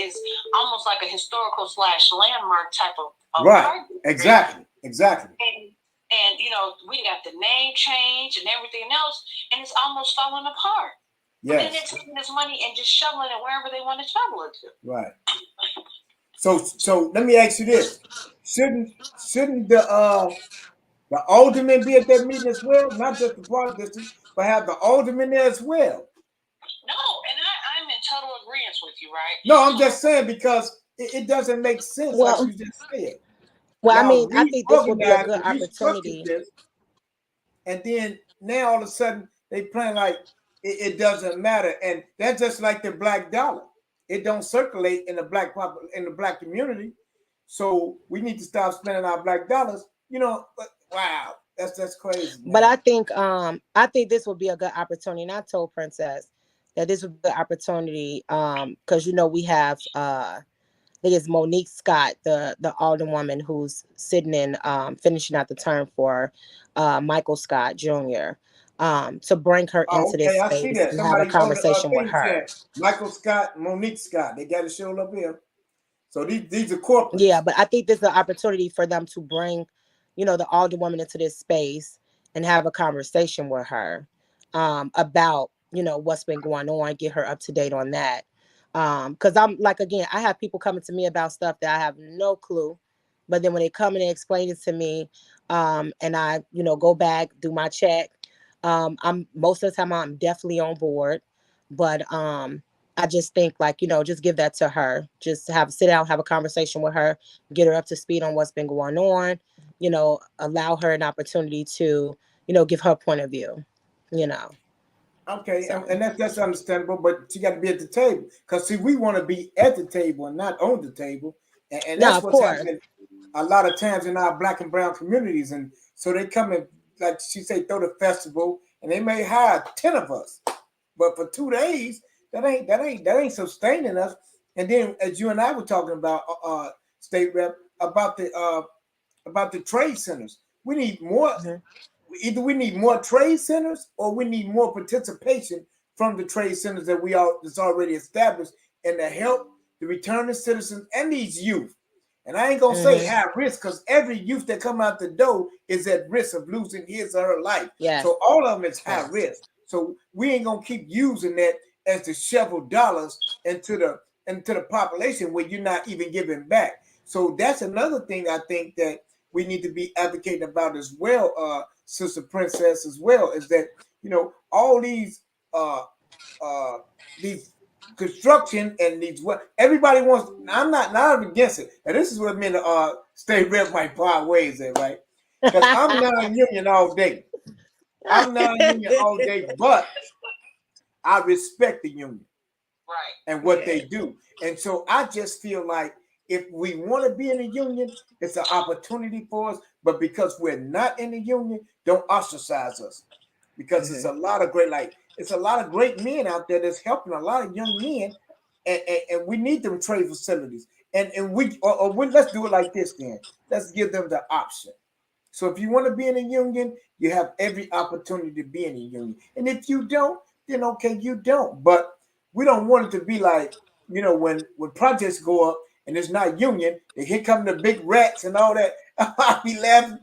almost like a historical / landmark type of right. Park Exactly. And we got the name change and everything else, and it's almost falling apart. Yes. But then they're taking this money and just shoveling it wherever they want to shovel it to. Right. So let me ask you this: Shouldn't the aldermen be at that meeting as well? Not just the park district, but have the aldermen there as well. No, and I'm in total agreement with you, right? No, I'm just saying because it doesn't make sense, like you just said. Well, I mean, I think this would be a good opportunity. And then now all of a sudden they plan like it doesn't matter, and that's just like the black dollar. It don't circulate in the black community, so we need to stop spending our black dollars. Wow, that's crazy. Man. But I think this would be a good opportunity. And I told Princess that this would be an opportunity because we have I think it's Monique Scott, the alderwoman who's sitting in finishing out the term for Michael Scott Jr. To bring her into this space and have a conversation with her. Michael Scott, Monique Scott, they got to show up here. So these are corporate. Yeah, but I think this is an opportunity for them to bring, the alderwoman into this space and have a conversation with her about, what's been going on, get her up to date on that. Because I'm like, again, I have people coming to me about stuff that I have no clue, but then when they come in and explain it to me, and I, go back, do my check, I'm most of the time I'm definitely on board, but I just think just give that to her, just sit down, have a conversation with her, get her up to speed on what's been going on, allow her an opportunity to, give her point of view, Okay, so, and that's understandable, but you got to be at the table. Because, see, we want to be at the table and not on the table. And that's what's happening a lot of times in our black and brown communities. And so they come and, like she said, throw the festival, and they may hire 10 of us. But for 2 days, that ain't sustaining us. And then, as you and I were talking about, State Rep, about the trade centers, we need more. Mm-hmm. Either we need more trade centers or we need more participation from the trade centers that's already established, and to help the returning citizens and these youth. And I ain't gonna say high risk, because every youth that come out the door is at risk of losing his or her life. Yes. So all of them is high risk. So we ain't gonna keep using that as to shovel dollars into the population where you're not even giving back. So that's another thing I think that we need to be advocating about as well, Sister Princess, as well, is that all these construction and these everybody wants. I'm not against it, and this is what me and the State Rep might part ways at, right? Because I'm non-union all day. I'm non-union all day, but I respect the union, right, and what they do, and so I just feel like, if we want to be in a union, it's an opportunity for us. But because we're not in the union, don't ostracize us. Because it's a lot of great men out there that's helping a lot of young men, and we need them trade facilities. And let's do it like this then. Let's give them the option. So if you want to be in a union, you have every opportunity to be in a union. And if you don't, then okay, you don't. But we don't want it to be like, when projects go up, and it's not union, and here come the big rats and all that. I be laughing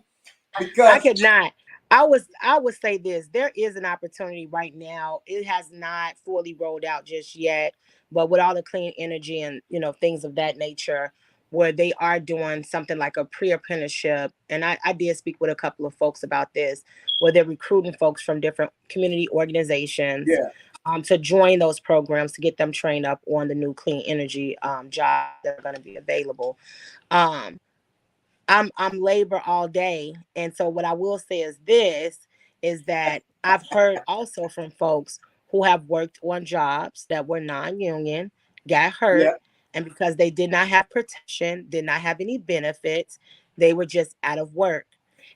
I because could not. I would say this. There is an opportunity right now. It has not fully rolled out just yet, but with all the clean energy and things of that nature, where they are doing something like a pre-apprenticeship. And I did speak with a couple of folks about this, where they're recruiting folks from different community organizations yeah, to join those programs to get them trained up on the new clean energy jobs that are going to be available. Um, I'm labor all day. And so what I will say is this is that I've heard also from folks who have worked on jobs that were non-union, got hurt, yeah, and because they did not have protection, did not have any benefits, they were just out of work.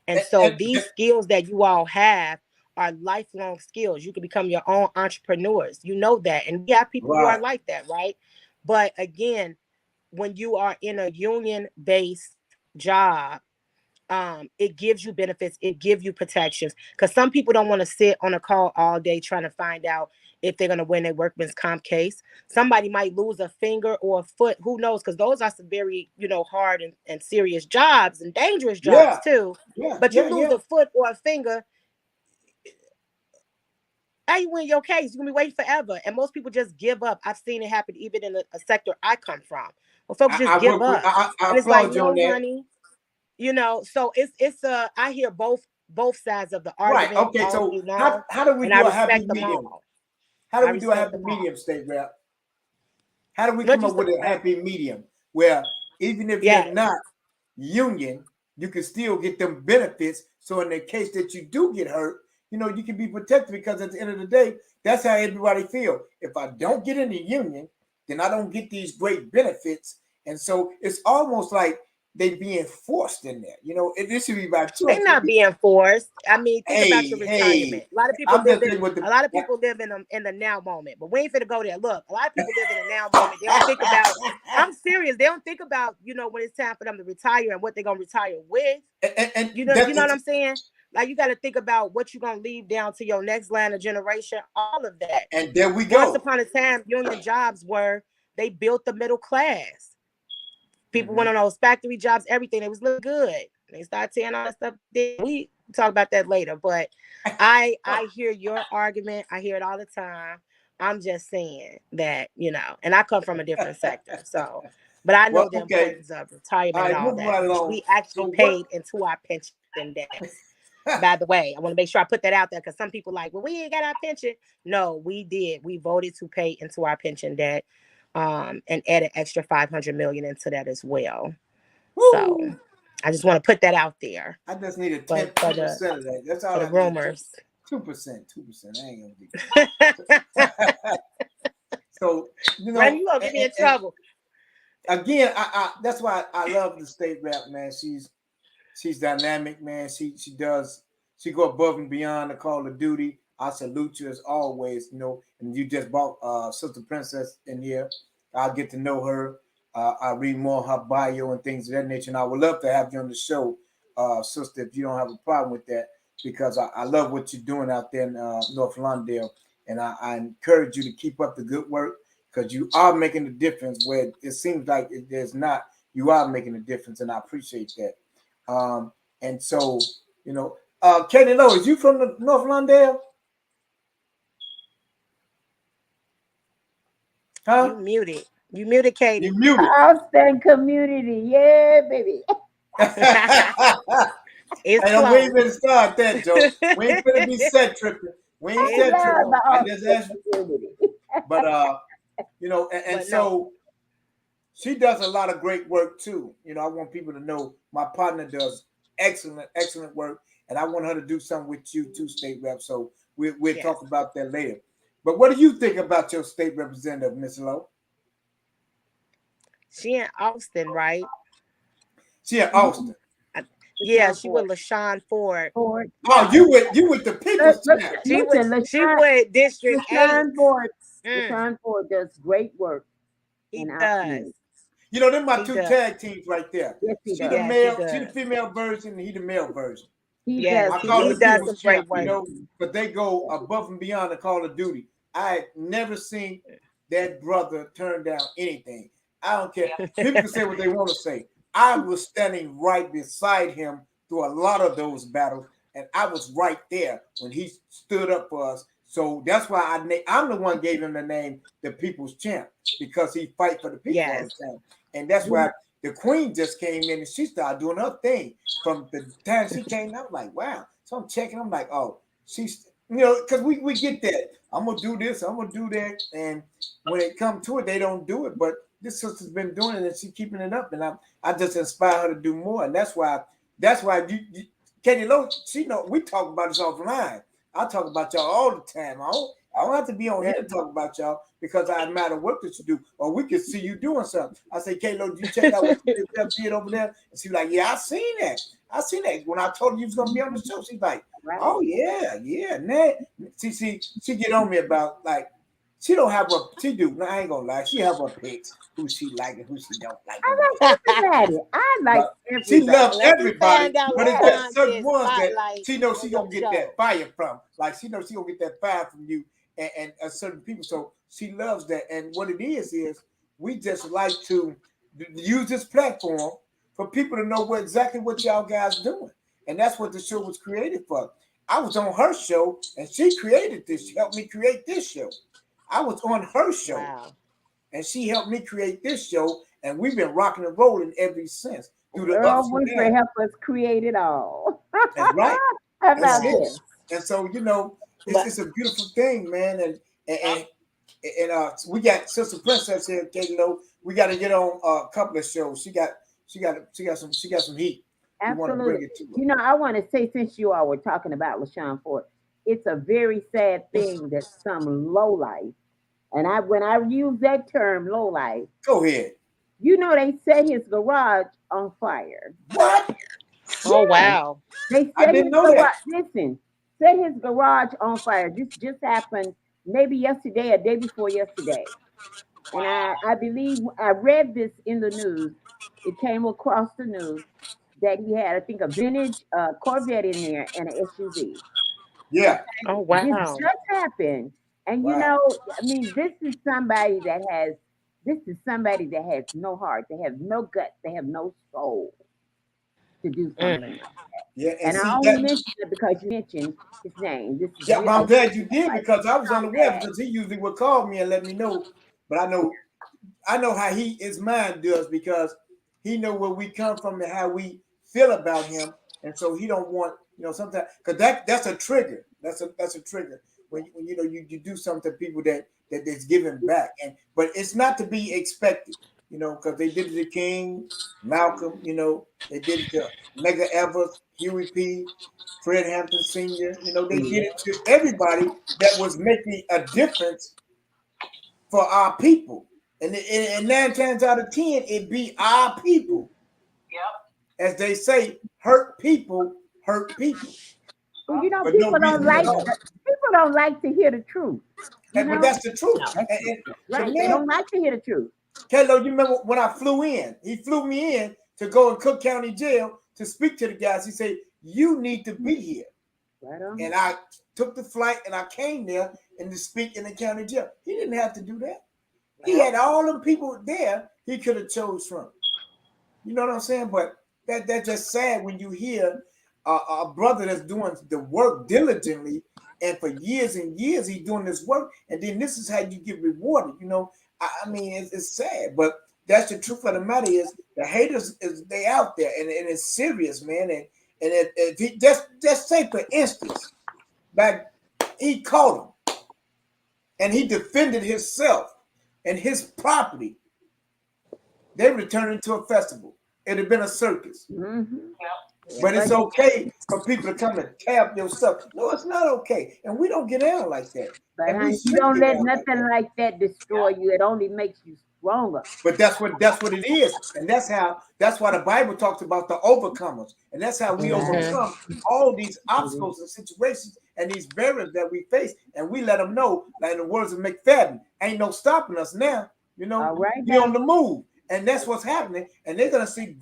And so these skills that you all have are lifelong skills. You can become your own entrepreneurs. You know that. And we have people who are right, like that, right? But again, when you are in a union based job, it gives you benefits, it gives you protections, because some people don't want to sit on a call all day trying to find out if they're going to win a workman's comp case. Somebody might lose a finger or a foot, who knows, because those are some very hard and serious jobs and dangerous jobs yeah, too. yeah, But you yeah, lose yeah. a foot or a finger, how you win your case? You're gonna be waiting forever, and most people just give up. I've seen it happen even in a sector I come from, where folks just I give work with. up. I And it's like, applaud you on no, that. honey, so it's I hear both sides of the Right. argument Okay. all So day long, how do we and I do a happy respect them medium? all. How do I we do a respect happy them all. medium, state rep? How do we What come you up say? with a happy medium where even if you're Yes. not union, you can still get them benefits. So in the case that you do get hurt, you can be protected, because at the end of the day, that's how everybody feel. If I don't get in the union, then I don't get these great benefits. And so it's almost like they being forced in there. This should be by choice. They're not being forced. I mean, think about your Hey, hey, retirement. A lot of people I'm live just in saying what a the lot of people live in the now moment. But we ain't finna go there. Look, a lot of people live in the now moment. They don't think about, I'm serious. They don't think about, when it's time for them to retire and what they're gonna retire with. and You know what I'm saying? Like, you got to think about what you're gonna leave down to your next line of generation, all of that. and there we Once go. upon a time, union jobs they built the middle class. People went on those factory jobs, everything. It was looking good. They started tearing all that stuff. We talk about that later. But I hear your argument. I hear it all the time. I'm just saying that, and I come from a different sector. So, but I know Well, the okay. importance of All retirement and right, all moving that, right which along. we actually So what? paid into our pension debts. By the way, I want to make sure I put that out there, because some people like, well, we ain't got our pension. No, we did. We voted to pay into our pension debt, and add an extra 500 million into that as well. So Woo! I just want to put that out there. I just need a 10 But for 2% of that. That's all the I need. rumors. 2%. 2%. I ain't gonna do that. So Randy, you gonna get me in trouble. again, I that's why I love the state rep, man. She's dynamic, man. She go above and beyond the call of duty. I salute you as always, and you just brought Sister Princess in here. I'll get to know her. I read more of her bio and things of that nature. And I would love to have you on the show, sister, if you don't have a problem with that, because I love what you're doing out there in North Lawndale. And I encourage you to keep up the good work, because you are making a difference where it seems like there's not. You are making a difference, and I appreciate that. And so, Katie Lowe, is you from the North Lawndale? Huh? You muted, Katie. You muted. Austin community, yeah, baby. It's And we close. ain't finna start that, Joe. We ain't finna be set tripping. We ain't set Yeah, tripping. the I just asked Austin community. but and But so no, she does a lot of great work too. I want people to know my partner does excellent work, and I want her to do something with you too, state rep. So we'll yes. talk about that later. But what do you think about your state representative, Miss Lowe? She in Austin, right? She in Austin. Yeah, she with LaShawn Ford. Ford. Oh, Yeah. you with the people's champ. Listen, She with District 8. LaShawn Ford does great work He in our does. community. They're my He two does. tag teams right there. Yes, he She the does. Yes, he male, does. she the female version, and he the male version. He Yes, does. I call he it the does some people's great champ, work. but they go above and beyond the call of duty. I had never seen that brother turn down anything. I don't care. People can say what they want to say. I was standing right beside him through a lot of those battles, and I was right there when he stood up for us. So that's why I'm the one gave him the name the People's Champ, because he fight for the people all the time. And that's why the Queen just came in and she started doing her thing. From the time she came, I'm like, wow. So I'm checking. I'm like, oh, she's, because we get that. I'm gonna do this. I'm gonna do that. And when it comes to it, they don't do it. But this sister's been doing it and she's keeping it up. And I just inspire her to do more. And that's why you Katie Lowe, she know we talk about this offline. I talk about y'all all the time. I don't have to be on here to talk about y'all because I admire the work that you do, or we can see you doing something. I say, Kayla, did you check out what you did over there? And she's like, yeah, I seen that. When I told you was gonna be on the show, she's like, oh yeah, nah. She get on me about like she don't have what she do. No, I ain't gonna lie. She have her picks, who she like and who she don't like. I like everybody. I like everybody. She loves everybody, but it's got certain ones that she knows she gonna get that fire from. Like she knows she gonna get that fire from you and certain people. So she loves that. And what it is we just like to use this platform for people to know exactly what y'all guys doing. And that's what the show was created for. I was on her show and she created this. She helped me create this show. I was on her show and she helped me create this show. And we've been rocking and rolling ever since. Through the ups and downs. Help us create it all. That's right. How about this? And so, it's a beautiful thing, man. And we got Sister Princess here, Katie Lowe. We got to get on a couple of shows. She got some heat. Absolutely. I want to say, since you all were talking about LaShawn Ford, it's a very sad thing that some lowlife, and when I use that term lowlife, go ahead. They set his garage on fire. What? Oh wow! They set his garage. Listen, set his garage on fire. This just happened maybe yesterday or day before yesterday, and I believe I read this in the news. It came across the news that he had, I think, a vintage Corvette in there and an SUV. Yeah. Oh wow! This just happened, and this is somebody that has. This is somebody that has no heart. They have no guts. They have no soul to do something like that. Yeah, and I only mentioned it because you mentioned his name. I'm glad you did because I was unaware because he usually would call me and let me know. But I know how his mind does because he know where we come from and how we feel about him, and so he don't want sometimes because that's a trigger. That's a trigger when you do something to people that's giving back, but it's not to be expected, because they did it to King, Malcolm, they did it to Mega Evers, Huey P, Fred Hampton Sr., they did it to everybody that was making a difference for our people. And 9 times out of 10, it be our people. Yep. As they say, hurt people hurt people. Well, people don't like to hear the truth. But that's the truth. Right. They don't like to hear the truth. Hello, you remember when I flew in? He flew me in to go in Cook County Jail to speak to the guys. He said, you need to be here. Right on. And I took the flight and I came there and to speak in the county jail. He didn't have to do that. He had all them people there he could have chose from. You know what I'm saying? But that's just sad when you hear a brother that's doing the work diligently, and for years and years he's doing this work, and then this is how you get rewarded. It's sad, but that's the truth of the matter. Is the haters they out there, and it's serious, man. And if he just say for instance, back he caught him, and he defended himself and his property. They would have turned into a festival. It'd have been a circus. Mm-hmm. But it's okay for people to come and tap your stuff. No, it's not okay. And we don't get down like that. But you don't let nothing like that destroy you. It only makes you stronger. But that's what it is. And that's why the Bible talks about the overcomers. And that's how we overcome all these obstacles and situations and these barriers that we face. And we let them know, like in the words of McFadden, ain't no stopping us now. All right, we on the move. And that's what's happening. And they're going to see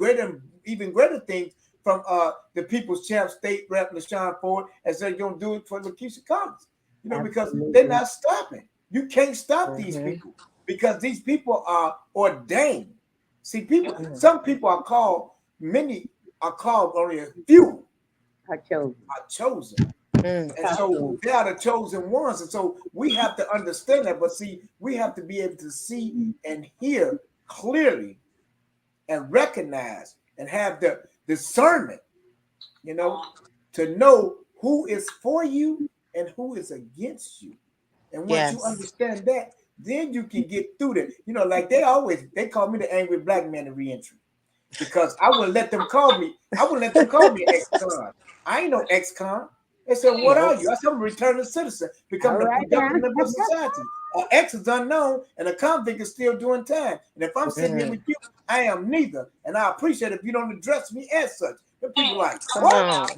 even greater things from the People's Champ State Rep LaShawn Ford as they're going to do it for Lekisha Collins. Because they're not stopping. You can't stop these people. because these people are ordained. See, some people are called, many are called, only a few Are chosen. are chosen. And so they are the chosen ones. And so we have to understand that. But see, we have to be able to see and hear clearly and recognize and have the discernment, to know who is for you and who is against you. And once you understand that, then you can get through that. Like they call me the angry black man in reentry, because I wouldn't let them call me. I wouldn't let them call me ex-con. I ain't no ex-con. They said, "What are you?" I said, "I'm a returning citizen, becoming a productive member of society." An ex is unknown, and a convict is still doing time. And if I'm sitting here with you, I am neither. And I appreciate if you don't address me as such. The people like, what?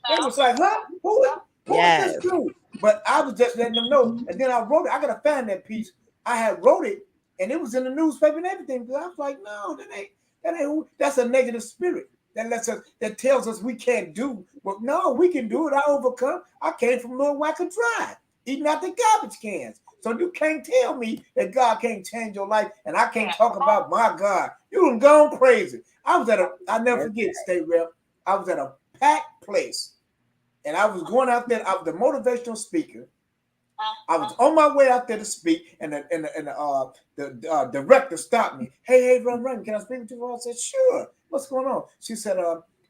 They was like, huh? Who is this dude? But I was just letting them know. And then I wrote it. I gotta find that piece. I had wrote it, and it was in the newspaper and everything. But I was like, no, that ain't who. That's a negative spirit. That tells us we can't do. Well, no, we can do it. I overcome. I came from Little Wacker Drive, eating out the garbage cans. So you can't tell me that God can't change your life, and I can't talk about my God. You done gone crazy. I'll never forget, State Rep. I was at a packed place, and I was going out there. I was the motivational speaker. I was on my way out there to speak, and the director stopped me. Hey, Raymond, can I speak to you? I said, sure. What's going on? She said,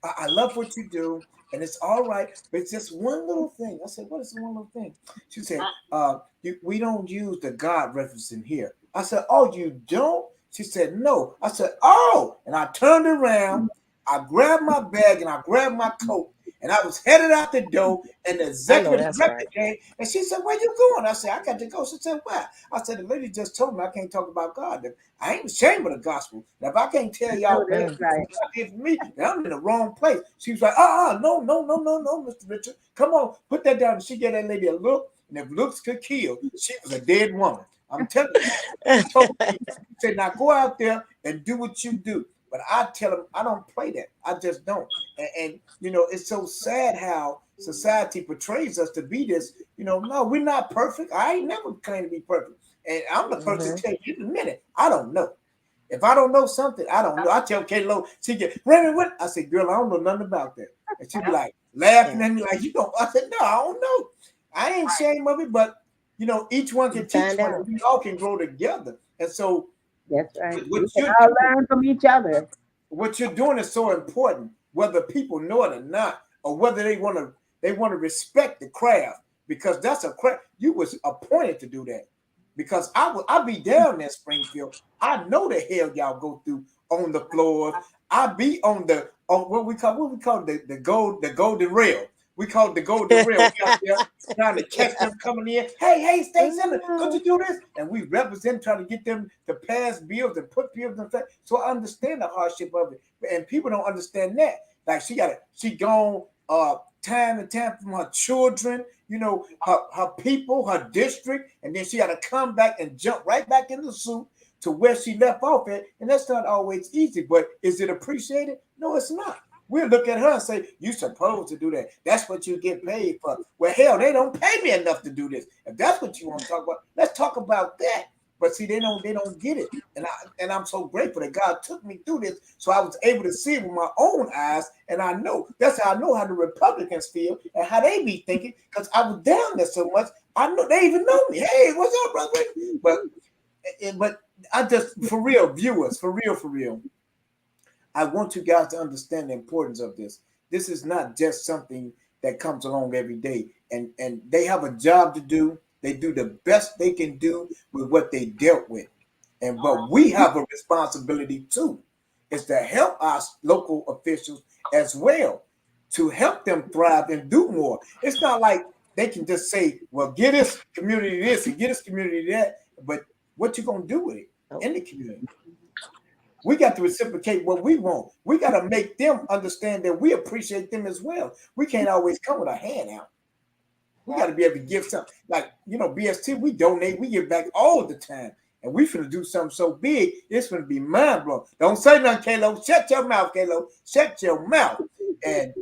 I love what you do, and it's all right, but it's just one little thing. I said, what is the one little thing? She said, we don't use the God reference in here. I said, oh, you don't? She said, no. I said, oh, and I turned around. I grabbed my bag and I grabbed my coat, and I was headed out the door, and the executive director came, and she said, where you going? I said, I got to go. She said, why? I said, the lady just told me I can't talk about God. I ain't ashamed of the gospel. Now, if I can't tell y'all what God did for me, then I'm in the wrong place. She was like, no, Mr. Richard. Come on, put that down. And she gave that lady a look, and if looks could kill, she was a dead woman. I'm telling you. She told me, she said, now go out there and do what you do. But I tell them, I don't play that. I just don't. And it's so sad how society portrays us to be this. No, we're not perfect. I ain't never claimed to be perfect. And I'm the first to tell you in a minute, I don't know. If I don't know something, I don't know. I tell K-Lo, she get, Raymond, what? I said, girl, I don't know nothing about that. And she be like, laughing at me like, you don't. I said, no, I don't know. I ain't ashamed of it, but, each one can teach one. We all can grow together. And so, that's right. We can all learn from each other. What you're doing is so important, whether people know it or not, or whether they want to respect the craft, because that's a craft. You was appointed to do that, because I'll be down there, Springfield. I know the hell y'all go through on the floors. I be on what we call the golden rail. We call it the golden rail. We out there trying to catch them coming in. Hey, stay center. Could you do this? And we represent, trying to get them to pass bills and put bills in fact. So I understand the hardship of it. And people don't understand that. Like she gone time and time from her children, her people, her district, and then she got to come back and jump right back in the suit to where she left off at. And that's not always easy, but is it appreciated? No, it's not. We'll look at her and say, you're supposed to do that. That's what you get paid for. Well, hell, they don't pay me enough to do this. If that's what you want to talk about, let's talk about that. But see, they don't get it. And I'm so grateful that God took me through this, so I was able to see it with my own eyes. And I know that's how I know how the Republicans feel and how they be thinking, because I was down there so much. I know they even know me. Hey, what's up, brother? But I just, for real, viewers, for real. I want you guys to understand the importance of this. This is not just something that comes along every day. And they have a job to do. They do the best they can do with what they dealt with. But we have a responsibility too, is to help our local officials as well, to help them thrive and do more. It's not like they can just say, well, get this community this and get this community that. But what you going to do with it in the community? We got to reciprocate what we want. We got to make them understand that we appreciate them as well. We can't always come with a hand out. We got to be able to give something. Like, BST, we donate, we give back all the time. And we finna do something so big, it's gonna be mind-blowing. Don't say nothing, Kalo. Shut your mouth, Kalo. Shut your mouth. And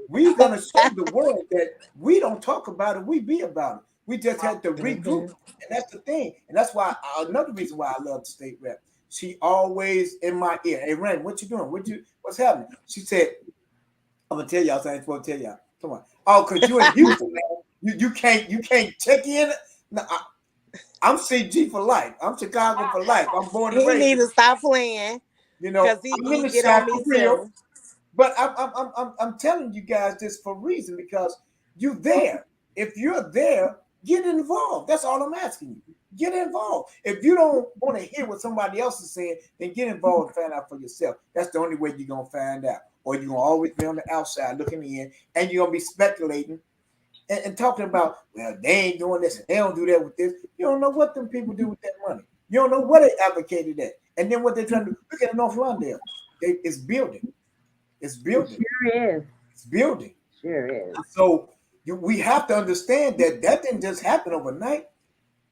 we're gonna show the world that we don't talk about it, we be about it. We just had to regroup. And that's the thing. And that's why another reason why I love the state rep. She always in my ear. Hey, Raymond, what you doing? What's happening? She said, I'm gonna tell y'all something. I'm supposed to tell y'all. Come on. Oh, because you in Houston, man. You can't check in. No, I'm CG for life. I'm Chicago for life. I'm born and He raised. need to stop playing. You know, Because I'm in he the get on shack me for real. too. But I'm telling you guys this for a reason, because you're there. If you're there, get involved. That's all I'm asking you. Get involved. If you don't want to hear what somebody else is saying, then get involved and find out for yourself. That's the only way you're gonna find out. Or you're gonna always be on the outside looking in, and you're gonna be speculating and talking about, well, they ain't doing this and they don't do that with this. You don't know what them people do with that money. You don't know what they advocated at. And then what they're trying to do. Look at North Lawndale. It's building. It's building. It sure is. It's building. Sure is. So we have to understand that didn't just happen overnight.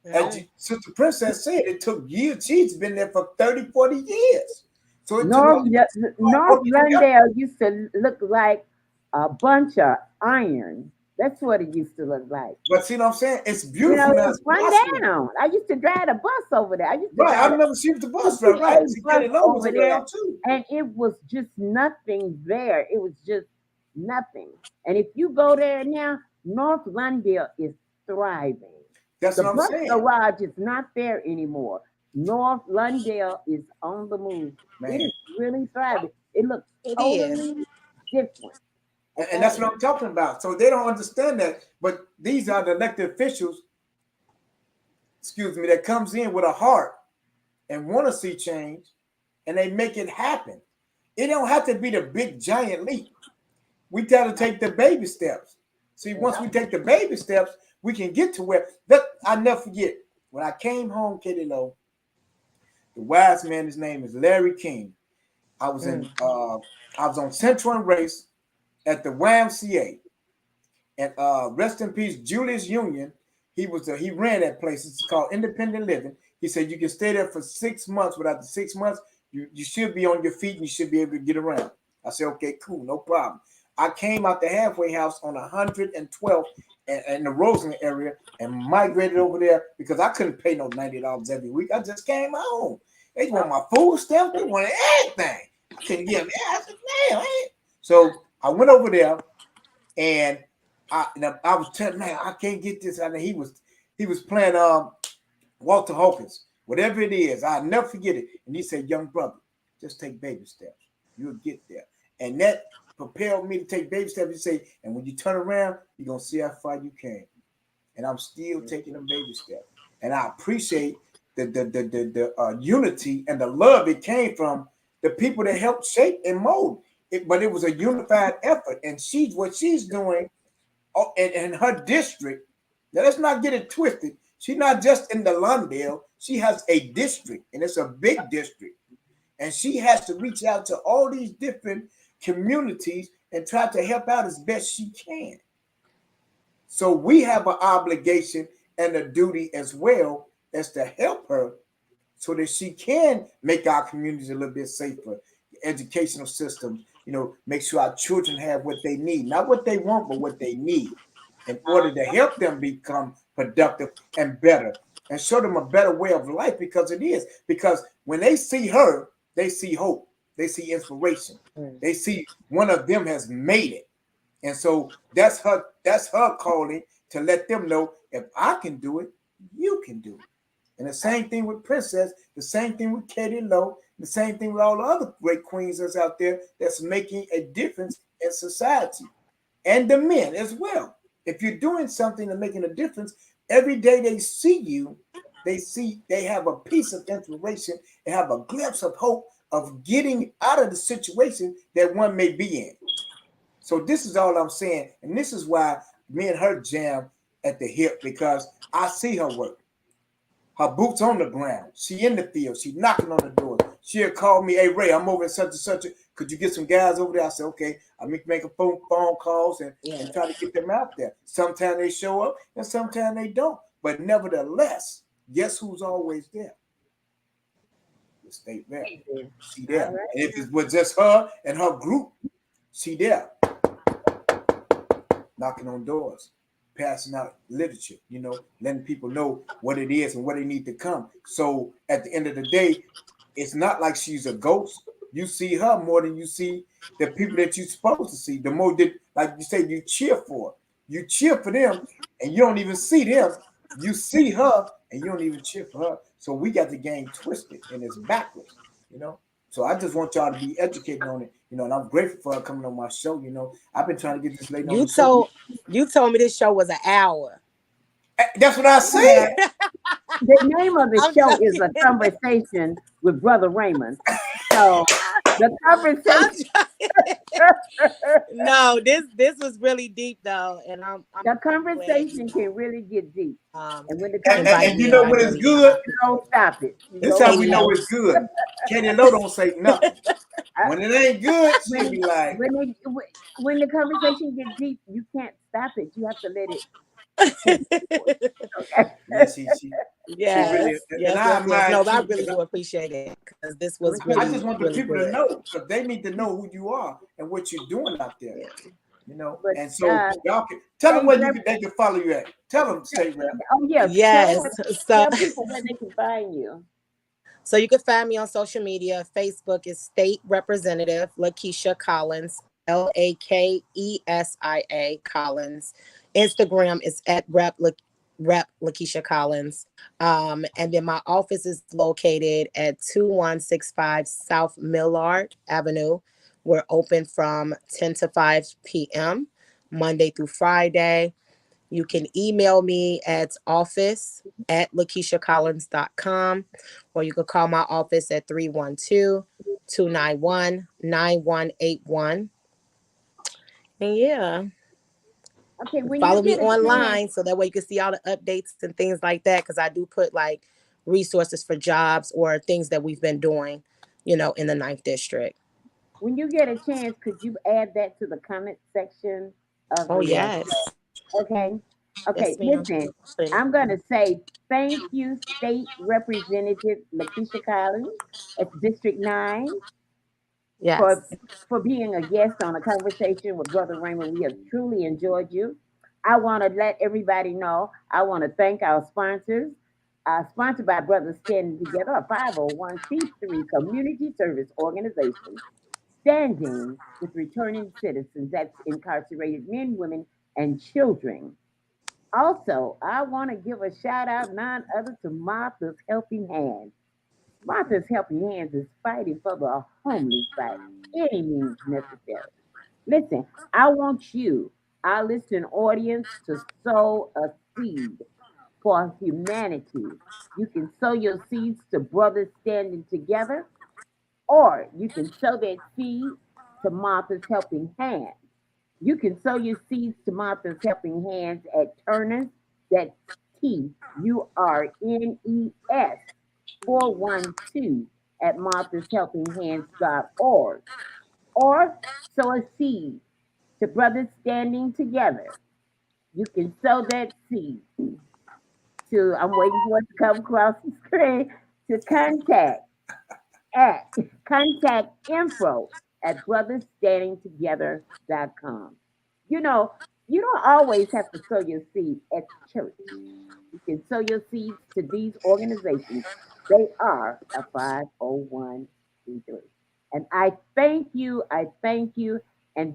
As Sister Princess said, it took years. She's been there for 30, 40 years. So it North took Lawndale used to look like a bunch of iron. That's what it used to look like. But see what I'm saying? It's You beautiful know, now. it's run down. I used to drive the bus over there. I used to Right, drive I've never seen the bus driver. Right, see, bus Lowe was over there, around too. and it was just nothing there. It was just nothing. And if you go there now, North Lawndale is thriving. That's The what I'm bus saying. garage is not there anymore. North Lawndale is on the move. Man. It is really thriving. It looks It totally different. And that's what I'm talking about. So they don't understand that. But these are the elected officials, that comes in with a heart and want to see change, and they make it happen. It don't have to be the big giant leap. We got to take the baby steps. See, once we take the baby steps, we can get to where. I never forget when I came home, Katie Lowe. The wise man, his name is Larry King. I was on Central and Race at the YMCA, and rest in peace, Julius Union. He ran that place. It's called Independent Living. He said you can stay there for 6 months. Without the 6 months, you should be on your feet and you should be able to get around. I said, okay, cool, no problem. I came out the halfway house on 112th in the Roseland area and migrated over there because I couldn't pay no $90 every week. I just came home. They want my food stamp. They wanted everything. I couldn't get them. I said, man. So I went over there, and I was telling, man, I can't get this. I mean, he was playing Walter Hawkins, whatever it is. I'll never forget it. And he said, young brother, just take baby steps. You'll get there. And that propelled me to take baby steps. He say, and when you turn around, you're gonna see how far you came. And I'm still taking them baby steps. And I appreciate the unity and the love that came from the people that helped shape and mold it. But it was a unified effort. And what she's doing in her district. Now let's not get it twisted. She's not just in the Lawndale. She has a district, and it's a big district. And she has to reach out to all these different communities and try to help out as best she can. So we have an obligation and a duty as well as to help her so that she can make our communities a little bit safer. Educational systems, make sure our children have what they need, not what they want, but what they need in order to help them become productive and better and show them a better way of life, because when they see her, they see hope. They see inspiration. They see one of them has made it. And so that's her calling to let them know, if I can do it, you can do it. And the same thing with Princess, the same thing with Katie Lowe, the same thing with all the other great queens that's out there that's making a difference in society. And the men as well. If you're doing something and making a difference, every day they see you, they have a piece of inspiration, they have a glimpse of hope of getting out of the situation that one may be in. So this is all I'm saying. And this is why me and her jam at the hip, because I see her work. Her boots on the ground. She in the field. She knocking on the door. She'll call me, hey, Ray, I'm over at such and such. Could you get some guys over there? I said, okay. I make a phone calls and try to get them out there. Sometimes they show up and sometimes they don't. But nevertheless, guess who's always there? The state rep. She there. Right. And if it was just her and her group, she there. Knocking on doors. passing out literature, letting people know what it is and where they need to come. So at the end of the day, it's not like she's a ghost. You see her more than you see the people that you're supposed to see. The more that, like you say, you cheer for. You cheer for them, and you don't even see them. You see her, and you don't even cheer for her. So we got the game twisted, and it's backwards. So I just want y'all to be educated on it, and I'm grateful for her coming on my show. I've been trying to get this lady on the show. You told me this show was an hour. That's what I said. The name of the show is A Conversation with Brother Raymond. So the conversation. No, this was really deep though, and I'm the conversation can really get deep. And when the conversation, and you know what is good? You don't stop it. This how we know it's good. Katie Lowe don't say nothing. When it ain't good, she be like. When the conversation gets deep, you can't stop it. You have to let it. Okay. Yes, she really. Yes, no, I really do appreciate it because this was really. I just want the really people good. to know, because they need to know who you are and what you're doing out there. Yeah. But, and so y'all can tell them where they can follow you at. Tell them, State Rep. Oh yeah. Yes. Tell people where they can find you. So you can find me on social media. Facebook is State Representative Lekisha Collins, Lakesia Collins. Instagram is at Rep Lekisha Collins. And then my office is located at 2165 South Millard Avenue. We're open from 10 to 5 p.m. Monday through Friday. You can email me at office@lekishacollins.com, or you can call my office at 312-291-9181. And yeah. Okay, follow me online so that way you can see all the updates and things like that, because I do put like resources for jobs or things that we've been doing, in the 9th district. When you get a chance, could you add that to the comment section of the yes. Okay. Yes, listen, I'm going to say thank you, State Representative Lekisha Collins at District 9. Yes. For being a guest on A Conversation with Brother Raymond. We have truly enjoyed you. I want to let everybody know, I want to thank our sponsors. Sponsored by Brothers Standing Together, a 501c3 community service organization standing with returning citizens, that's incarcerated men, women, and children. Also, I want to give a shout out, none other, to Martha's Helping Hand. Martha's Helping Hands is fighting for the homeless by any means necessary. Listen, I want you, our listening audience, to sow a seed for humanity. You can sow your seeds to Brothers Standing Together, or you can sow that seed to Martha's Helping Hands. You can sow your seeds to Martha's Helping Hands at Turner's, that's TURNES 412 at marthashelpinghands.org, or sow a seed to Brothers Standing Together. You can sow that seed to, I'm waiting for it to come across the screen, to contact info at brothersstandingtogether.com. You don't always have to sow your seed at the church. You can sow your seeds to these organizations. They are a 501c3. And I thank you. And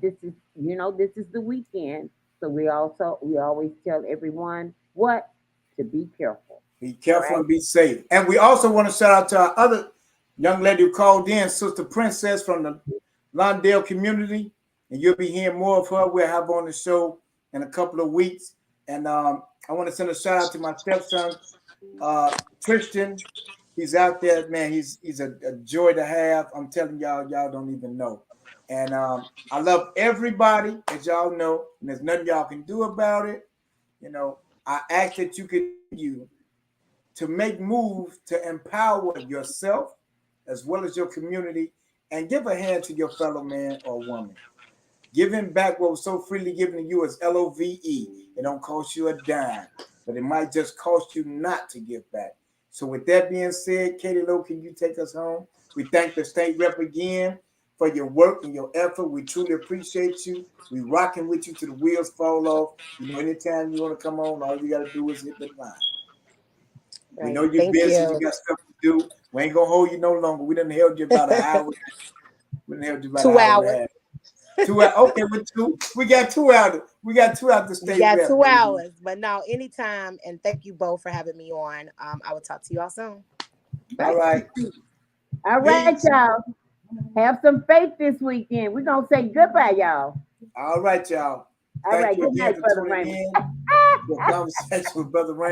this is the weekend. So we always tell everyone what? To be careful. Be careful, right? And be safe. And we also want to shout out to our other young lady who called in, Sister Princess from the Lawndale community. And you'll be hearing more of her. We'll have her on the show in a couple of weeks. And I want to send a shout out to my stepson, Tristan. He's out there, man. He's a joy to have. I'm telling y'all don't even know. And I love everybody, as y'all know, and there's nothing y'all can do about it. I ask that you continue to make moves to empower yourself as well as your community, and give a hand to your fellow man or woman. Giving back what was so freely given to you is LOVE. It don't cost you a dime, but it might just cost you not to give back. So with that being said, Katie Lowe, can you take us home? We thank the state rep again for your work and your effort. We truly appreciate you. We rocking with you till the wheels fall off. You know, anytime you want to come on, all you got to do is hit the line. Right. We know you're Thank busy. you. You got stuff to do. We ain't gonna hold you no longer. We done held you about an hour. We done held you about 2 an hour hours. and a half. 2 hours. Okay, with two. We got 2 hours. We got 2 hours to stay. We got rep, 2 baby. hours. But no, anytime. And thank you both for having me on. I will talk to you all soon. All right. All right, Peace. y'all. Have some faith this weekend. We're going to say goodbye, y'all. All right, y'all. All Thank right. you Good again night, for Brother tuning Raymond. in to a conversation with Brother Raymond.